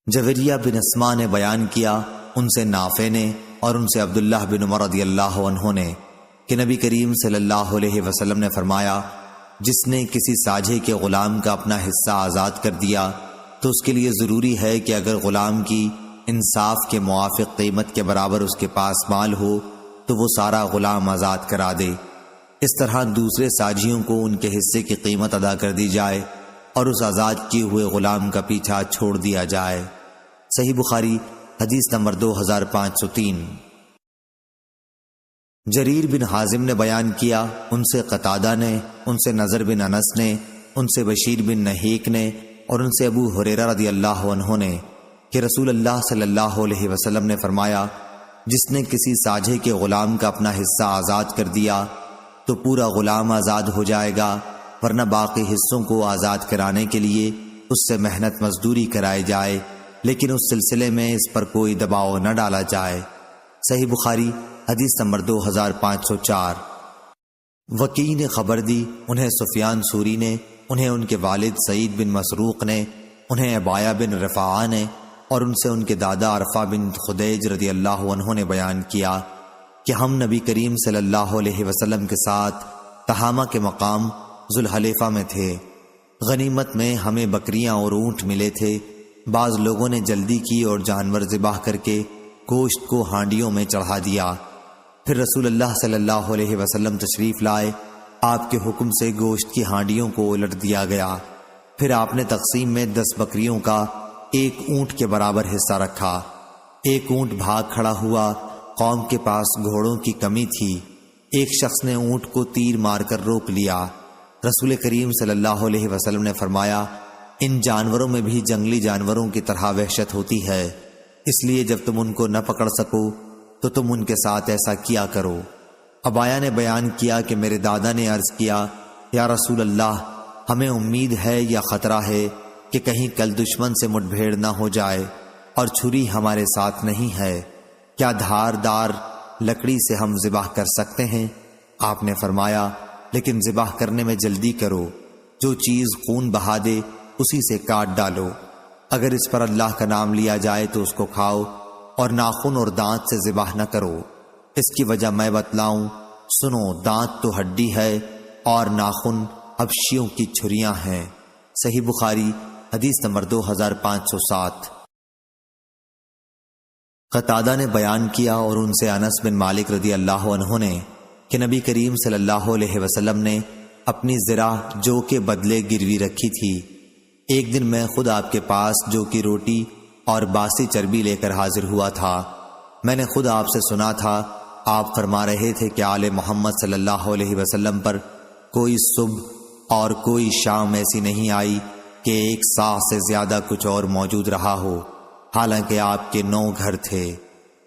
جویریہ بن اسما نے بیان کیا، ان سے نافع نے اور ان سے عبداللہ بن عمر رضی اللہ عنہ نے کہ نبی کریم صلی اللہ علیہ وسلم نے فرمایا، جس نے کسی ساجھے کے غلام کا اپنا حصہ آزاد کر دیا تو اس کے لیے ضروری ہے کہ اگر غلام کی انصاف کے موافق قیمت کے برابر اس کے پاس مال ہو تو وہ سارا غلام آزاد کرا دے۔ اس طرح دوسرے ساجھیوں کو ان کے حصے کی قیمت ادا کر دی جائے اور اس آزاد کیے ہوئے غلام کا پیچھا چھوڑ دیا جائے۔ صحیح بخاری حدیث نمبر 2503۔ جریر بن حازم نے بیان کیا، ان سے قتادہ نے، ان سے نضر بن انس نے، ان سے بشیر بن نہیک نے اور ان سے ابو ہریرہ رضی اللہ عنہ نے کہ رسول اللہ صلی اللہ علیہ وسلم نے فرمایا، جس نے کسی ساجھے کے غلام کا اپنا حصہ آزاد کر دیا تو پورا غلام آزاد ہو جائے گا، ورنہ باقی حصوں کو آزاد کرانے کے لیے اس سے محنت مزدوری کرائی جائے، لیکن اس سلسلے میں اس پر کوئی دباؤ نہ ڈالا جائے۔ صحیح بخاری حدیث نمبر 2504۔ وکیع نے خبر دی، انہیں سفیان ثوری نے، انہیں ان کے والد سعید بن مسروق نے، انہیں عبایہ بن رفاعہ نے اور ان سے ان کے دادا عرفہ بن خدیج رضی اللہ عنہ نے بیان کیا کہ ہم نبی کریم صلی اللہ علیہ وسلم کے ساتھ تہامہ کے مقام ذوالحلیفہ میں تھے۔ غنیمت میں ہمیں بکریاں اور اونٹ ملے تھے۔ بعض لوگوں نے جلدی کی اور جانور ذبح کر کے گوشت کو ہانڈیوں میں چڑھا دیا۔ پھر رسول اللہ صلی اللہ علیہ وسلم تشریف لائے، آپ کے حکم سے گوشت کی ہانڈیوں کو الٹ دیا گیا۔ پھر آپ نے تقسیم میں 10 بکریوں کا 1 اونٹ کے برابر حصہ رکھا۔ 1 اونٹ بھاگ کھڑا ہوا، قوم کے پاس گھوڑوں کی کمی تھی۔ ایک شخص نے اونٹ کو تیر مار کر روک لیا۔ رسول کریم صلی اللہ علیہ وسلم نے فرمایا، ان جانوروں میں بھی جنگلی جانوروں کی طرح وحشت ہوتی ہے، اس لیے جب تم ان کو نہ پکڑ سکو تو تم ان کے ساتھ ایسا کیا کرو۔ عبایہ نے بیان کیا کہ میرے دادا نے عرض کیا، یا رسول اللہ، ہمیں امید ہے یا خطرہ ہے کہ کہیں کل دشمن سے مٹ بھیڑ نہ ہو جائے اور چھری ہمارے ساتھ نہیں ہے، کیا دھاردار لکڑی سے ہم ذبح کر سکتے ہیں؟ آپ نے فرمایا، لیکن ذبح کرنے میں جلدی کرو، جو چیز خون بہا دے اسی سے کاٹ ڈالو۔ اگر اس پر اللہ کا نام لیا جائے تو اس کو کھاؤ، اور ناخن اور دانت سے ذبح نہ کرو۔ اس کی وجہ میں بتلاؤں، سنو، دانت تو ہڈی ہے اور ناخن حبشیوں کی چھریاں ہیں۔ صحیح بخاری حدیث نمبر 2507۔ قتادہ نے بیان کیا اور ان سے انس بن مالک رضی اللہ عنہ نے کہ نبی کریم صلی اللہ علیہ وسلم نے اپنی ذرا جو کے بدلے گروی رکھی تھی۔ ایک دن میں خود آپ کے پاس جو کی روٹی اور باسی چربی لے کر حاضر ہوا تھا۔ میں نے خود آپ سے سنا تھا، آپ فرما رہے تھے کہ آل محمد صلی اللہ علیہ وسلم پر کوئی صبح اور کوئی شام ایسی نہیں آئی کہ 1 ساع سے زیادہ کچھ اور موجود رہا ہو، حالانکہ آپ کے 9 گھر تھے۔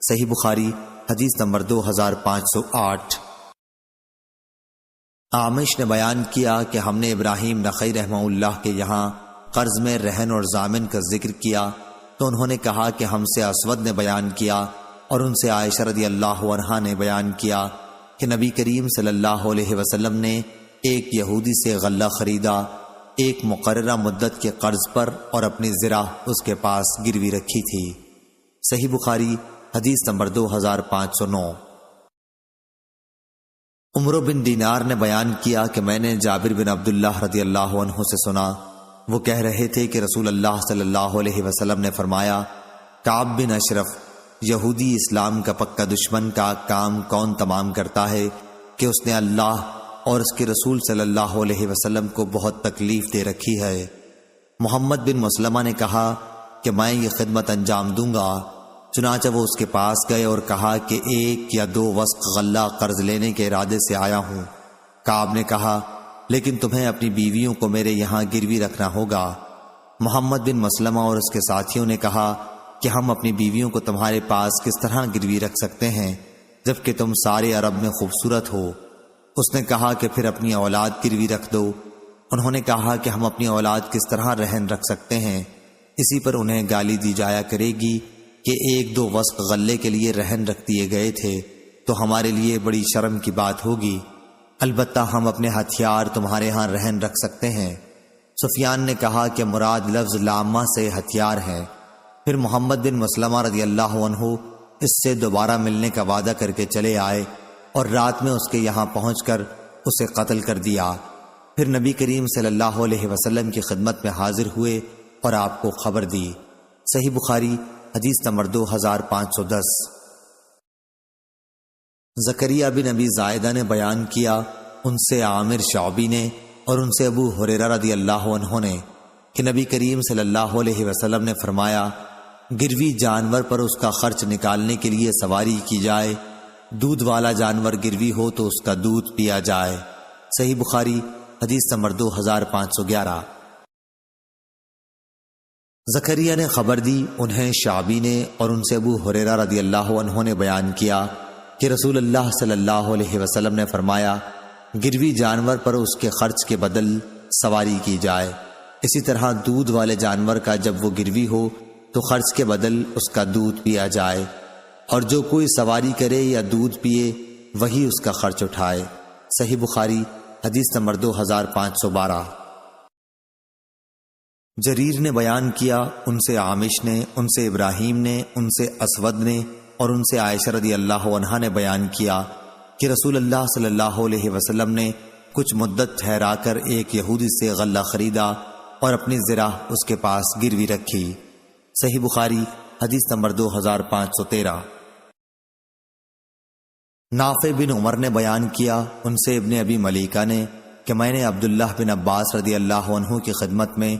صحیح بخاری حدیث نمبر 2508۔ عامش نے بیان کیا کہ ہم نے ابراہیم نخعی رحمہ اللہ کے یہاں قرض میں رہن اور ضامن کا ذکر کیا تو انہوں نے کہا کہ ہم سے اسود نے بیان کیا اور ان سے عائشہ رضی اللہ عنہا نے بیان کیا کہ نبی کریم صلی اللہ علیہ وسلم نے ایک یہودی سے غلہ خریدا، ایک مقررہ مدت کے قرض پر، اور اپنی ذرا اس کے پاس گروی رکھی تھی۔ صحیح بخاری حدیث نمبر 2509۔ عمرو بن دینار نے بیان کیا کہ میں نے جابر بن عبداللہ رضی اللہ عنہ سے سنا، وہ کہہ رہے تھے کہ رسول اللہ صلی اللہ علیہ وسلم نے فرمایا، کعب بن اشرف، یہودی اسلام کا پکا دشمن، کا کام کون تمام کرتا ہے کہ اس نے اللہ اور اس کے رسول صلی اللہ علیہ وسلم کو بہت تکلیف دے رکھی ہے۔ محمد بن مسلمہ نے کہا کہ میں یہ خدمت انجام دوں گا۔ چنانچہ وہ اس کے پاس گئے اور کہا کہ 1 یا 2 وسق غلہ قرض لینے کے ارادے سے آیا ہوں۔ کعب نے کہا، لیکن تمہیں اپنی بیویوں کو میرے یہاں گروی رکھنا ہوگا۔ محمد بن مسلمہ اور اس کے ساتھیوں نے کہا کہ ہم اپنی بیویوں کو تمہارے پاس کس طرح گروی رکھ سکتے ہیں جبکہ تم سارے عرب میں خوبصورت ہو؟ اس نے کہا کہ پھر اپنی اولاد گروی رکھ دو۔ انہوں نے کہا کہ ہم اپنی اولاد کس طرح رہن رکھ سکتے ہیں؟ اسی پر انہیں گالی دی جایا کرے گی کہ 1-2 وسق غلے کے لیے رہن رکھ دیے گئے تھے تو ہمارے لیے بڑی شرم کی بات ہوگی، البتہ ہم اپنے ہتھیار تمہارے ہاں رہن رکھ سکتے ہیں۔ سفیان نے کہا کہ مراد لفظ لامہ سے ہتھیار ہیں۔ پھر محمد بن مسلمہ رضی اللہ عنہ اس سے دوبارہ ملنے کا وعدہ کر کے چلے آئے اور رات میں اس کے یہاں پہنچ کر اسے قتل کر دیا۔ پھر نبی کریم صلی اللہ علیہ وسلم کی خدمت میں حاضر ہوئے اور آپ کو خبر دی۔ صحیح بخاری حدیث نمبر 2510۔ زکریا بن ابی زائدہ نے بیان کیا، ان سے عامر شعبی نے اور ان سے ابو ہریرہ رضی اللہ عنہ نے کہ نبی کریم صلی اللہ علیہ وسلم نے فرمایا، گروی جانور پر اس کا خرچ نکالنے کے لیے سواری کی جائے، دودھ والا جانور گروی ہو تو اس کا دودھ پیا جائے۔ صحیح بخاری حدیث نمبر 2511۔ زکریا نے خبر دی، انہیں شعبی نے اور ان سے ابو ہریرہ رضی اللہ عنہ نے بیان کیا کہ رسول اللہ صلی اللہ علیہ وسلم نے فرمایا، گروی جانور پر اس کے خرچ کے بدل سواری کی جائے۔ اسی طرح دودھ والے جانور کا جب وہ گروی ہو تو خرچ کے بدل اس کا دودھ پیا جائے، اور جو کوئی سواری کرے یا دودھ پیے وہی اس کا خرچ اٹھائے۔ صحیح بخاری حدیث نمبر 2512۔ جریر نے بیان کیا، ان سے عامش نے، ان سے ابراہیم نے، ان سے اسود نے اور ان سے عائشہ رضی اللہ عنہا نے بیان کیا کہ رسول اللہ صلی اللہ علیہ وسلم نے کچھ مدت ٹھہرا کر ایک یہودی سے غلہ خریدا اور اپنی زرہ اس کے پاس گروی رکھی۔ صحیح بخاری حدیث نمبر 2513۔ نافع بن عمر نے بیان کیا، ان سے ابن ابی ملیکہ نے کہ میں نے عبداللہ بن عباس رضی اللہ عنہ کی خدمت میں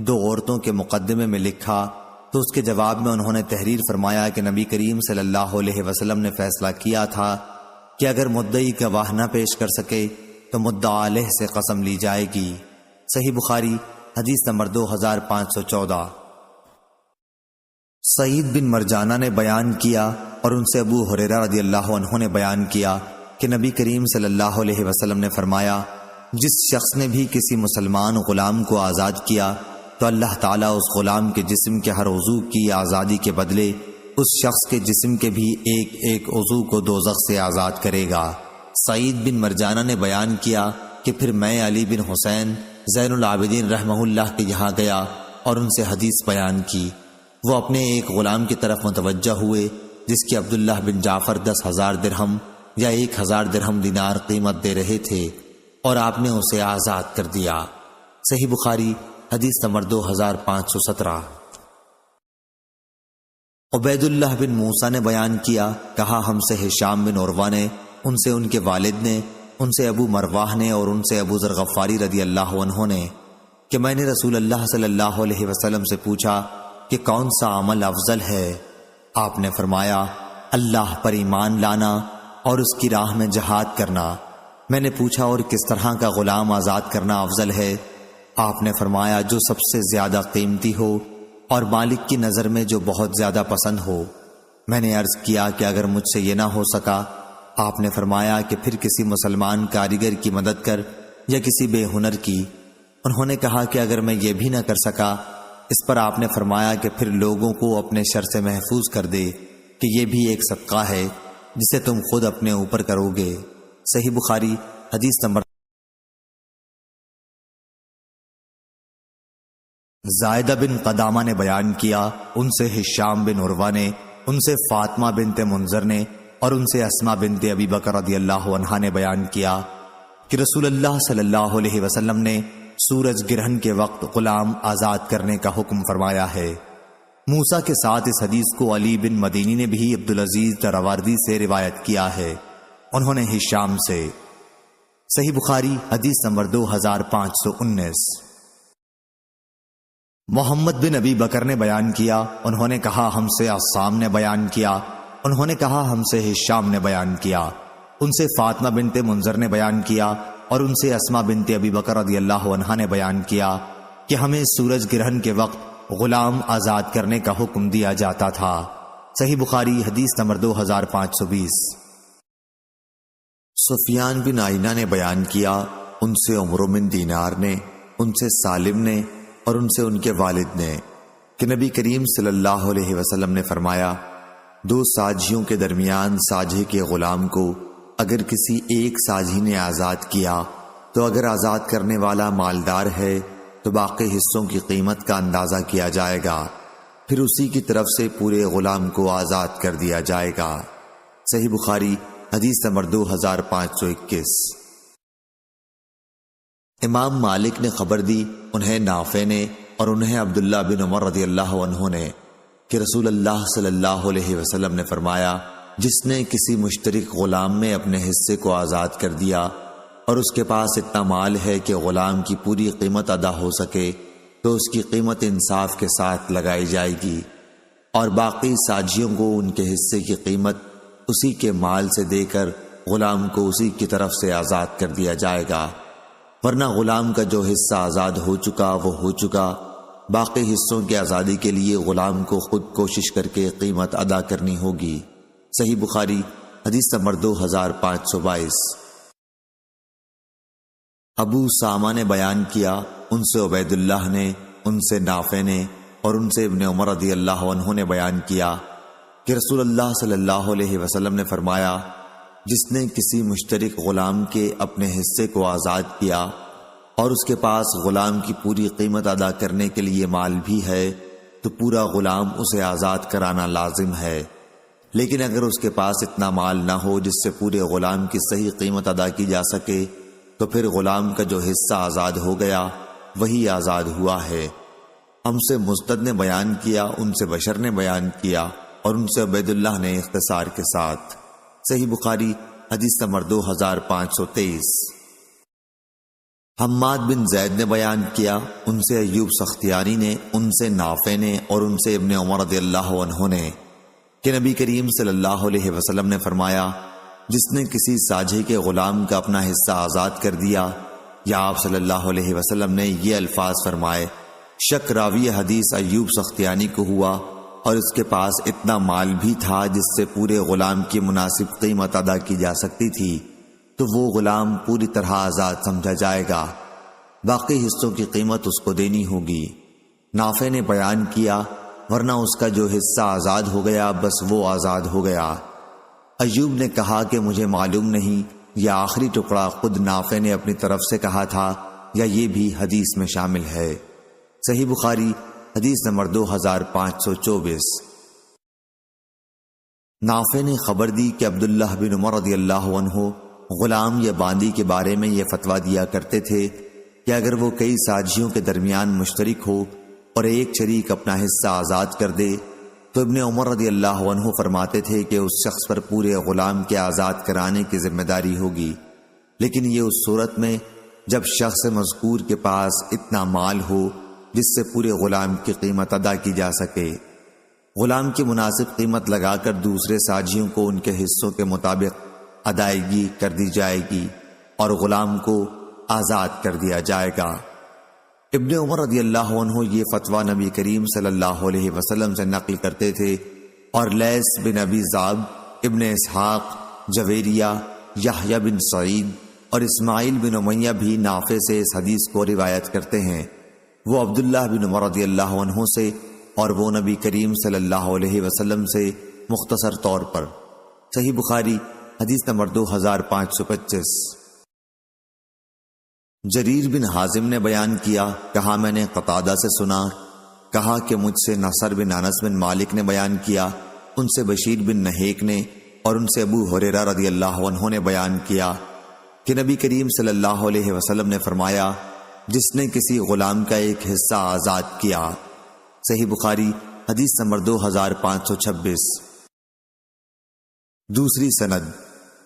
2 عورتوں کے مقدمے میں لکھا تو اس کے جواب میں انہوں نے تحریر فرمایا کہ نبی کریم صلی اللہ علیہ وسلم نے فیصلہ کیا تھا کہ اگر مدعی گواہ نہ پیش کر سکے تو مدعا علیہ سے قسم لی جائے گی۔ صحیح بخاری حدیث نمبر 2514۔ سعید بن مرجانہ نے بیان کیا اور ان سے ابو ہریرہ رضی اللہ عنہ نے بیان کیا کہ نبی کریم صلی اللہ علیہ وسلم نے فرمایا، جس شخص نے بھی کسی مسلمان غلام کو آزاد کیا تو اللہ تعالیٰ اس غلام کے جسم کے ہر عضو کی آزادی کے بدلے اس شخص کے جسم کے بھی ایک ایک عضو کو دوزخ سے آزاد کرے گا۔ سعید بن مرجانہ نے بیان کیا کہ پھر میں علی بن حسین زین العابدین رحمہ اللہ کے یہاں گیا اور ان سے حدیث بیان کی۔ وہ اپنے ایک غلام کی طرف متوجہ ہوئے جس کی عبداللہ بن جعفر 10,000 درہم یا 1,000 درہم دینار قیمت دے رہے تھے اور آپ نے اسے آزاد کر دیا۔ صحیح بخاری حدیث نمبر 2517۔ عبید اللہ بن موسیٰ نے بیان کیا، کہا ہم سے ہشام بن عروہ نے، ان سے ان کے والد نے، ان سے ابو مرواح نے اور ان سے ابو ذر غفاری رضی اللہ عنہ نے کہ میں نے رسول اللہ صلی اللہ علیہ وسلم سے پوچھا کہ کون سا عمل افضل ہے؟ آپ نے فرمایا، اللہ پر ایمان لانا اور اس کی راہ میں جہاد کرنا۔ میں نے پوچھا، اور کس طرح کا غلام آزاد کرنا افضل ہے؟ آپ نے فرمایا، جو سب سے زیادہ قیمتی ہو اور مالک کی نظر میں جو بہت زیادہ پسند ہو۔ میں نے عرض کیا کہ اگر مجھ سے یہ نہ ہو سکا؟ آپ نے فرمایا کہ پھر کسی مسلمان کاریگر کی مدد کر یا کسی بے ہنر کی۔ انہوں نے کہا کہ اگر میں یہ بھی نہ کر سکا؟ اس پر آپ نے فرمایا کہ پھر لوگوں کو اپنے شر سے محفوظ کر دے کہ یہ بھی ایک صدقہ ہے جسے تم خود اپنے اوپر کرو گے۔ صحیح بخاری حدیث نمبر۔ زائدہ بن قدامہ نے بیان کیا، ان سے ہشام بن عروہ نے، ان سے فاطمہ بنت منذر نے اور ان سے اسماء بنت ابی بکر رضی اللہ عنہا نے بیان کیا کہ رسول اللہ صلی اللہ علیہ وسلم نے سورج گرہن کے وقت غلام آزاد کرنے کا حکم فرمایا ہے۔ موسیٰ کے ساتھ اس حدیث کو علی بن مدینی نے بھی عبدالعزیز دراوردی سے روایت کیا ہے، انہوں نے ہشام سے۔ صحیح بخاری حدیث نمبر 2519۔ محمد بن ابی بکر نے بیان کیا، انہوں نے کہا ہم سے عصام نے بیان کیا، انہوں نے کہا ہم سے ہشام نے بیان کیا، ان سے فاطمہ بنت منذر نے بیان کیا اور ان سے اسماء بنت ابی بکر رضی اللہ عنہا نے بیان کیا کہ ہمیں سورج گرہن کے وقت غلام آزاد کرنے کا حکم دیا جاتا تھا۔ صحیح بخاری حدیث نمبر 2520۔ سفیان بن عینہ نے بیان کیا، ان سے عمرو بن دینار نے، ان سے سالم نے اور ان سے ان کے والد نے کہ نبی کریم صلی اللہ علیہ وسلم نے فرمایا، 2 ساجھیوں کے درمیان ساجھے کے غلام کو اگر کسی ایک ساجھی نے آزاد کیا تو اگر آزاد کرنے والا مالدار ہے تو باقی حصوں کی قیمت کا اندازہ کیا جائے گا، پھر اسی کی طرف سے پورے غلام کو آزاد کر دیا جائے گا۔ صحیح بخاری حدیث نمبر 2521۔ امام مالک نے خبر دی، انہیں نافع نے اور انہیں عبداللہ بن عمر رضی اللہ عنہ نے، کہ رسول اللہ صلی اللہ علیہ وسلم نے فرمایا، جس نے کسی مشترک غلام میں اپنے حصے کو آزاد کر دیا اور اس کے پاس اتنا مال ہے کہ غلام کی پوری قیمت ادا ہو سکے، تو اس کی قیمت انصاف کے ساتھ لگائی جائے گی، اور باقی ساجھیوں کو ان کے حصے کی قیمت اسی کے مال سے دے کر غلام کو اسی کی طرف سے آزاد کر دیا جائے گا، ورنہ غلام کا جو حصہ آزاد ہو چکا وہ ہو چکا، باقی حصوں کی آزادی کے لیے غلام کو خود کوشش کر کے قیمت ادا کرنی ہوگی۔ صحیح بخاری حدیث نمبر 2522۔ ابو سامہ نے بیان کیا، ان سے عبید اللہ نے، ان سے نافع نے اور ان سے ابن عمر رضی اللہ عنہ نے بیان کیا کہ رسول اللہ صلی اللہ علیہ وسلم نے فرمایا، جس نے کسی مشترک غلام کے اپنے حصے کو آزاد کیا اور اس کے پاس غلام کی پوری قیمت ادا کرنے کے لیے مال بھی ہے، تو پورا غلام اسے آزاد کرانا لازم ہے، لیکن اگر اس کے پاس اتنا مال نہ ہو جس سے پورے غلام کی صحیح قیمت ادا کی جا سکے، تو پھر غلام کا جو حصہ آزاد ہو گیا وہی آزاد ہوا ہے۔ ہم سے مسدد نے بیان کیا، ان سے بشر نے بیان کیا اور ان سے عبید اللہ نے اختصار کے ساتھ۔ صحیح بخاری حدیث نمبر 2523۔ حماد بن زید نے بیان کیا، ان سے ایوب سختیانی نے، ان سے نافع نے اور ان سے ابن عمر رضی اللہ عنہ نے، کہ نبی کریم صلی اللہ علیہ وسلم نے فرمایا، جس نے کسی ساجھے کے غلام کا اپنا حصہ آزاد کر دیا، یا آپ صلی اللہ علیہ وسلم نے یہ الفاظ فرمائے، شک راوی حدیث ایوب سختیانی کو ہوا اور اس کے پاس اتنا مال بھی تھا جس سے پورے غلام کی مناسب قیمت ادا کی جا سکتی تھی، تو وہ غلام پوری طرح آزاد سمجھا جائے گا، باقی حصوں کی قیمت اس کو دینی ہوگی۔ نافع نے بیان کیا، ورنہ اس کا جو حصہ آزاد ہو گیا بس وہ آزاد ہو گیا۔ ایوب نے کہا کہ مجھے معلوم نہیں، یا آخری ٹکڑا خود نافع نے اپنی طرف سے کہا تھا یا یہ بھی حدیث میں شامل ہے۔ صحیح بخاری حدیث نمبر 2524۔ نافع نے خبر دی کہ عبداللہ بن عمر رضی اللہ عنہ غلام یا باندی کے بارے میں یہ فتویٰ دیا کرتے تھے کہ اگر وہ کئی ساجھیوں کے درمیان مشترک ہو اور ایک شریک اپنا حصہ آزاد کر دے، تو ابن عمر رضی اللہ عنہ فرماتے تھے کہ اس شخص پر پورے غلام کے آزاد کرانے کی ذمہ داری ہوگی، لیکن یہ اس صورت میں جب شخص مذکور کے پاس اتنا مال ہو جس سے پورے غلام کی قیمت ادا کی جا سکے۔ غلام کی مناسب قیمت لگا کر دوسرے ساجھیوں کو ان کے حصوں کے مطابق ادائیگی کر دی جائے گی اور غلام کو آزاد کر دیا جائے گا۔ ابن عمر رضی اللہ عنہ یہ فتویٰ نبی کریم صلی اللہ علیہ وسلم سے نقل کرتے تھے، اور لیث بن ابی ذئب، ابن اسحاق، جویریہ، یحییٰ بن سعید اور اسماعیل بن امیہ بھی نافع سے اس حدیث کو روایت کرتے ہیں، وہ عبداللہ بن عمر رضی اللہ عنہ سے اور وہ نبی کریم صلی اللہ علیہ وسلم سے مختصر طور پر۔ صحیح بخاری حدیث نمبر 2525۔ جریر بن حازم نے بیان کیا، کہا میں نے قتادہ سے سنا، کہا کہ مجھ سے نصر بن انس بن مالک نے بیان کیا، ان سے بشیر بن نہیک نے اور ان سے ابو ہریرہ رضی اللہ عنہ نے بیان کیا کہ نبی کریم صلی اللہ علیہ وسلم نے فرمایا، جس نے کسی غلام کا ایک حصہ آزاد کیا۔ صحیح بخاری حدیث نمبر 2526۔ دوسری سند،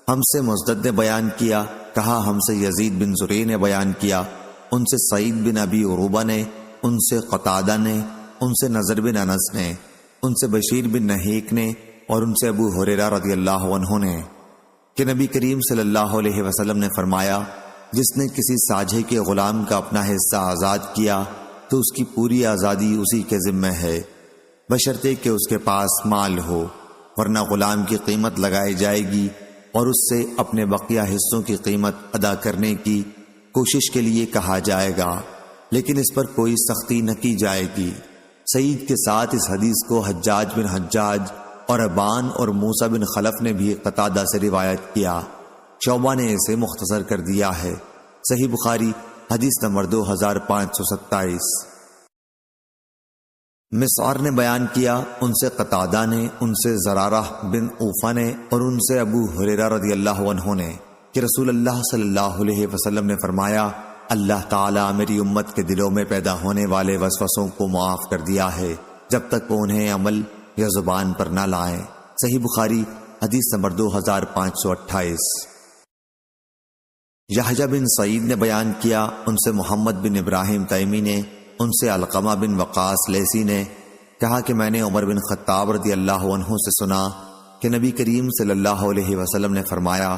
ہم سے مسدد نے بیان کیا، کہا ہم سے یزید بن زریع نے بیان کیا، ان سے سعید بن ابی عروبہ نے، ان سے قتادہ نے، ان سے نضر بن انس نے، ان سے بشیر بن نہیک نے اور ان سے ابو ہریرہ رضی اللہ عنہ نے، کہ نبی کریم صلی اللہ علیہ وسلم نے فرمایا، جس نے کسی ساجھے کے غلام کا اپنا حصہ آزاد کیا تو اس کی پوری آزادی اسی کے ذمہ ہے، بشرطے کہ اس کے پاس مال ہو، ورنہ غلام کی قیمت لگائی جائے گی اور اس سے اپنے بقیہ حصوں کی قیمت ادا کرنے کی کوشش کے لیے کہا جائے گا، لیکن اس پر کوئی سختی نہ کی جائے گی۔ سعید کے ساتھ اس حدیث کو حجاج بن حجاج اور ابان اور موسیٰ بن خلف نے بھی قتادہ سے روایت کیا، شعبہ نے اسے مختصر کر دیا ہے۔ صحیح بخاری حدیث نمبر 2527۔ مسعر نے بیان کیا، ان سے قتادہ نے، ان سے زرارہ بن اوفا نے، اور ان سے ابو ہریرہ رضی اللہ عنہ نے کہ رسول اللہ صلی اللہ علیہ وسلم نے فرمایا، اللہ تعالیٰ میری امت کے دلوں میں پیدا ہونے والے وسوسوں کو معاف کر دیا ہے جب تک وہ انہیں عمل یا زبان پر نہ لائیں۔ صحیح بخاری حدیث نمبر 2528۔ یحییٰ بن سعید نے بیان کیا، ان سے محمد بن ابراہیم تیمی نے، ان سے علقمہ بن وقاص لیثی نے کہا کہ میں نے عمر بن خطاب رضی اللہ عنہ سے سنا کہ نبی کریم صلی اللہ علیہ وسلم نے فرمایا،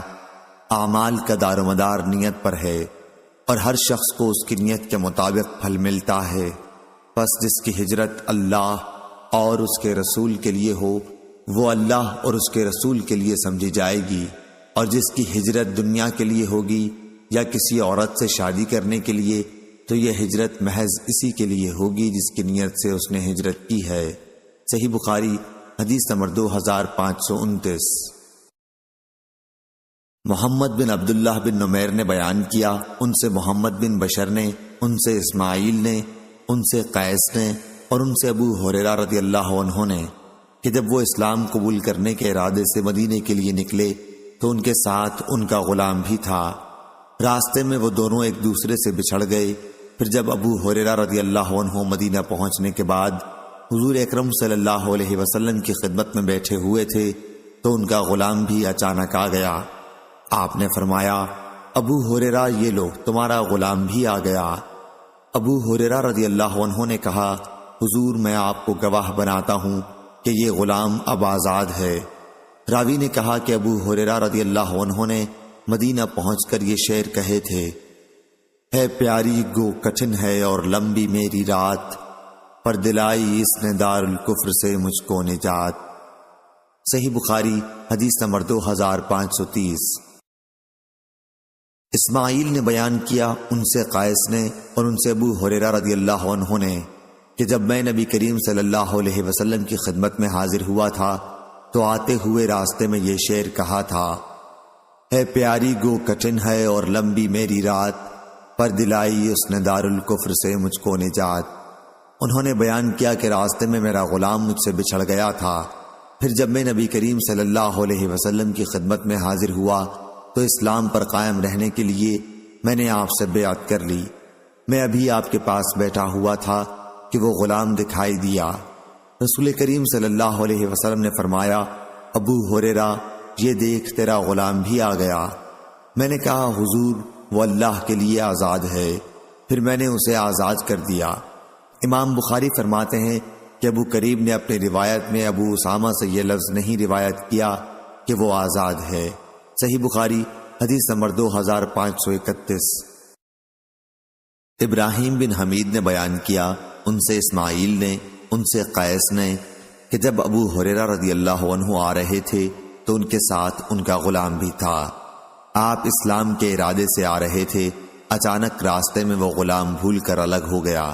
اعمال کا دار و مدار نیت پر ہے، اور ہر شخص کو اس کی نیت کے مطابق پھل ملتا ہے، پس جس کی ہجرت اللہ اور اس کے رسول کے لیے ہو وہ اللہ اور اس کے رسول کے لیے سمجھی جائے گی، اور جس کی ہجرت دنیا کے لیے ہوگی یا کسی عورت سے شادی کرنے کے لیے تو یہ ہجرت محض اسی کے لیے ہوگی جس کی نیت سے اس نے ہجرت کی ہے۔ صحیح بخاری حدیث نمبر 2529۔ محمد بن عبداللہ بن نمیر نے بیان کیا، ان سے محمد بن بشر نے، ان سے اسماعیل نے، ان سے قیس نے، اور ان سے ابو ہریرہ رضی اللہ عنہ نے کہ جب وہ اسلام قبول کرنے کے ارادے سے مدینے کے لیے نکلے تو ان کے ساتھ ان کا غلام بھی تھا۔ راستے میں وہ دونوں ایک دوسرے سے بچھڑ گئے۔ پھر جب ابو ہریرہ رضی اللہ عنہ مدینہ پہنچنے کے بعد حضور اکرم صلی اللہ علیہ وسلم کی خدمت میں بیٹھے ہوئے تھے تو ان کا غلام بھی اچانک آ گیا۔ آپ نے فرمایا، ابو ہریرہ یہ لو تمہارا غلام بھی آ گیا۔ ابو ہریرہ رضی اللہ عنہ نے کہا، حضور میں آپ کو گواہ بناتا ہوں کہ یہ غلام اب آزاد ہے۔ راوی نے کہا کہ ابو ہریرہ رضی اللہ عنہ نے مدینہ پہنچ کر یہ شعر کہے تھے، ہے پیاری گو کٹھن ہے اور لمبی میری رات، پر دلائی اس نے دار الکفر سے مجھ کو نجات۔ صحیح بخاری حدیث نمبر 2530۔ اسماعیل نے بیان کیا، ان سے قیس نے اور ان سے ابو ہریرہ رضی اللہ عنہ نے کہ جب میں نبی کریم صلی اللہ علیہ وسلم کی خدمت میں حاضر ہوا تھا تو آتے ہوئے راستے میں یہ شعر کہا تھا، ہے پیاری گو کٹھن ہے اور لمبی میری رات، پر دلائی اس نے دار الکفر سے مجھ کو نجات۔ انہوں نے بیان کیا کہ راستے میں میرا غلام مجھ سے بچھڑ گیا تھا، پھر جب میں نبی کریم صلی اللہ علیہ وسلم کی خدمت میں حاضر ہوا تو اسلام پر قائم رہنے کے لیے میں نے آپ سے بیعت کر لی۔ میں ابھی آپ کے پاس بیٹھا ہوا تھا کہ وہ غلام دکھائی دیا۔ رسول کریم صلی اللہ علیہ وسلم نے فرمایا، ابو ہریرہ یہ دیکھ تیرا غلام بھی آ گیا۔ میں نے کہا، حضور وہ اللہ کے لیے آزاد ہے۔ پھر میں نے اسے آزاد کر دیا۔ امام بخاری فرماتے ہیں کہ ابو کریم نے اپنی روایت میں ابو اسامہ سے یہ لفظ نہیں روایت کیا کہ وہ آزاد ہے۔ صحیح بخاری حدیث نمبر 2531۔ ابراہیم بن حمید نے بیان کیا، ان سے اسماعیل نے، ان سے قیس نے کہ جب ابو ہریرہ رضی اللہ عنہ آ رہے تھے تو ان کے ساتھ ان کا غلام بھی تھا۔ آپ اسلام کے ارادے سے آ رہے تھے، اچانک راستے میں وہ غلام بھول کر الگ ہو گیا۔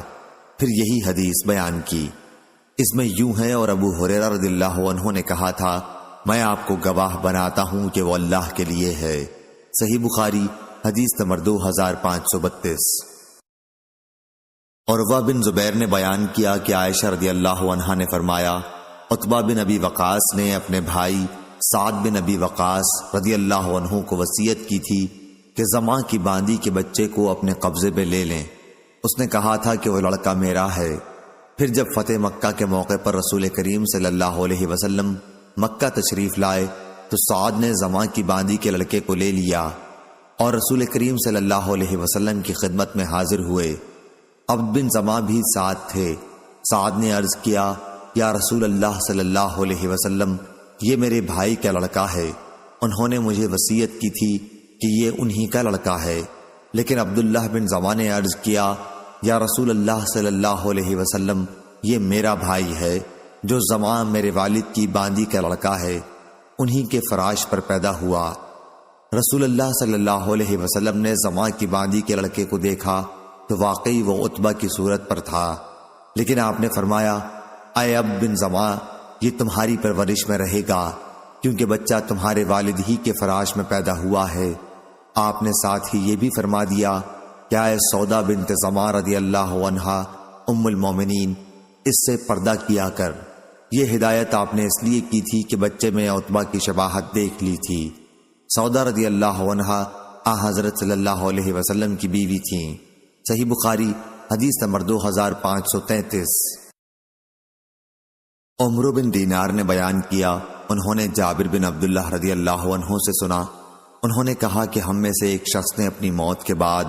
پھر یہی حدیث بیان کی۔ اس میں یوں ہے، اور ابو ہریرہ رضی اللہ عنہ نے کہا تھا، میں آپ کو گواہ بناتا ہوں کہ وہ اللہ کے لیے ہے۔ صحیح بخاری حدیث نمبر 2532۔ عروہ بن زبیر نے بیان کیا کہ عائشہ رضی اللہ عنہا نے فرمایا، عتبہ بن ابی وقاص نے اپنے بھائی سعد بن ابی وقاص رضی اللہ عنہ کو وصیت کی تھی کہ زماں کی باندی کے بچے کو اپنے قبضے پہ لے لیں۔ اس نے کہا تھا کہ وہ لڑکا میرا ہے۔ پھر جب فتح مکہ کے موقع پر رسول کریم صلی اللہ علیہ وسلم مکہ تشریف لائے تو سعد نے زماں کی باندی کے لڑکے کو لے لیا اور رسول کریم صلی اللہ علیہ وسلم کی خدمت میں حاضر ہوئے۔ عبد بن زماں بھی ساتھ تھے۔ سعد نے عرض کیا، یا رسول اللہ صلی اللہ علیہ وسلم، یہ میرے بھائی کا لڑکا ہے، انہوں نے مجھے وصیت کی تھی کہ یہ انہی کا لڑکا ہے۔ لیکن عبداللہ بن زماں نے عرض کیا، یا رسول اللہ صلی اللہ علیہ وسلم، یہ میرا بھائی ہے جو زماں میرے والد کی باندی کا لڑکا ہے، انہی کے فراش پر پیدا ہوا۔ رسول اللہ صلی اللہ علیہ وسلم نے زماں کی باندی کے لڑکے کو دیکھا تو واقعی وہ عتبہ کی صورت پر تھا، لیکن آپ نے فرمایا، اے عبد بن زماں، یہ تمہاری پرورش میں رہے گا کیونکہ بچہ تمہارے والد ہی کے فراش میں پیدا ہوا ہے۔ آپ نے ساتھ ہی یہ بھی فرما دیا کہ اے سودا بنت زماں رضی اللہ عنہا ام المومنین، اس سے پردہ کیا کر۔ یہ ہدایت آپ نے اس لیے کی تھی کہ بچے میں عتبہ کی شباہت دیکھ لی تھی۔ سودا رضی اللہ عنہا حضرت صلی اللہ علیہ وسلم کی بیوی تھیں۔ صحیح بخاری حدیث نمبر 2533۔ عمرو بن دینار نے بیان کیا، انہوں نے جابر بن عبداللہ رضی اللہ عنہ سے سنا، انہوں نے کہا کہ ہم میں سے ایک شخص نے اپنی موت کے بعد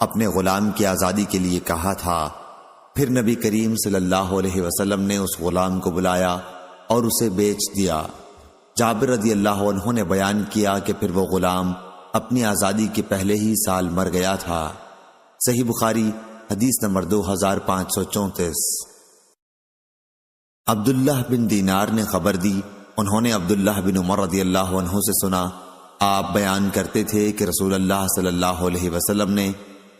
اپنے غلام کی آزادی کے لیے کہا تھا۔ پھر نبی کریم صلی اللہ علیہ وسلم نے اس غلام کو بلایا اور اسے بیچ دیا۔ جابر رضی اللہ عنہ نے بیان کیا کہ پھر وہ غلام اپنی آزادی کے پہلے ہی سال مر گیا تھا۔ صحیح بخاری حدیث نمبر 2534۔ عبداللہ بن دینار نے خبر دی، انہوں نے عبداللہ بن عمر رضی اللہ عنہ سے سنا، آپ بیان کرتے تھے کہ رسول اللہ صلی اللہ علیہ وسلم نے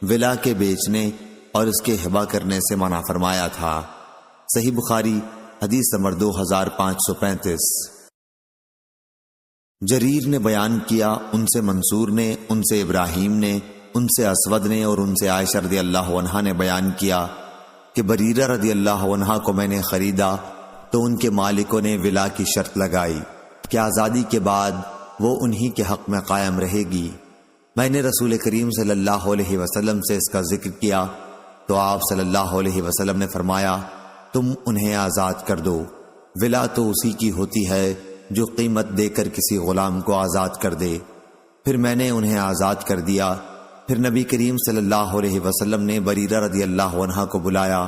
ولا کے بیچنے اور اس کے ہبہ کرنے سے منع فرمایا تھا۔ صحیح بخاری حدیث نمبر 2535۔ جریر نے بیان کیا، ان سے منصور نے، ان سے ابراہیم نے، ان سے اسود نے اور ان سے عائشہ رضی اللہ عنہا نے بیان کیا کہ بریرہ رضی اللہ عنہا کو میں نے خریدا تو ان کے مالکوں نے ولا کی شرط لگائی کہ آزادی کے بعد وہ انہی کے حق میں قائم رہے گی۔ میں نے رسول کریم صلی اللہ علیہ وسلم سے اس کا ذکر کیا تو آپ صلی اللہ علیہ وسلم نے فرمایا، تم انہیں آزاد کر دو۔ ولا تو اسی کی ہوتی ہے جو قیمت دے کر کسی غلام کو آزاد کر دے۔ پھر میں نے انہیں آزاد کر دیا۔ پھر نبی کریم صلی اللہ علیہ وسلم نے بریرہ رضی اللہ عنہا کو بلایا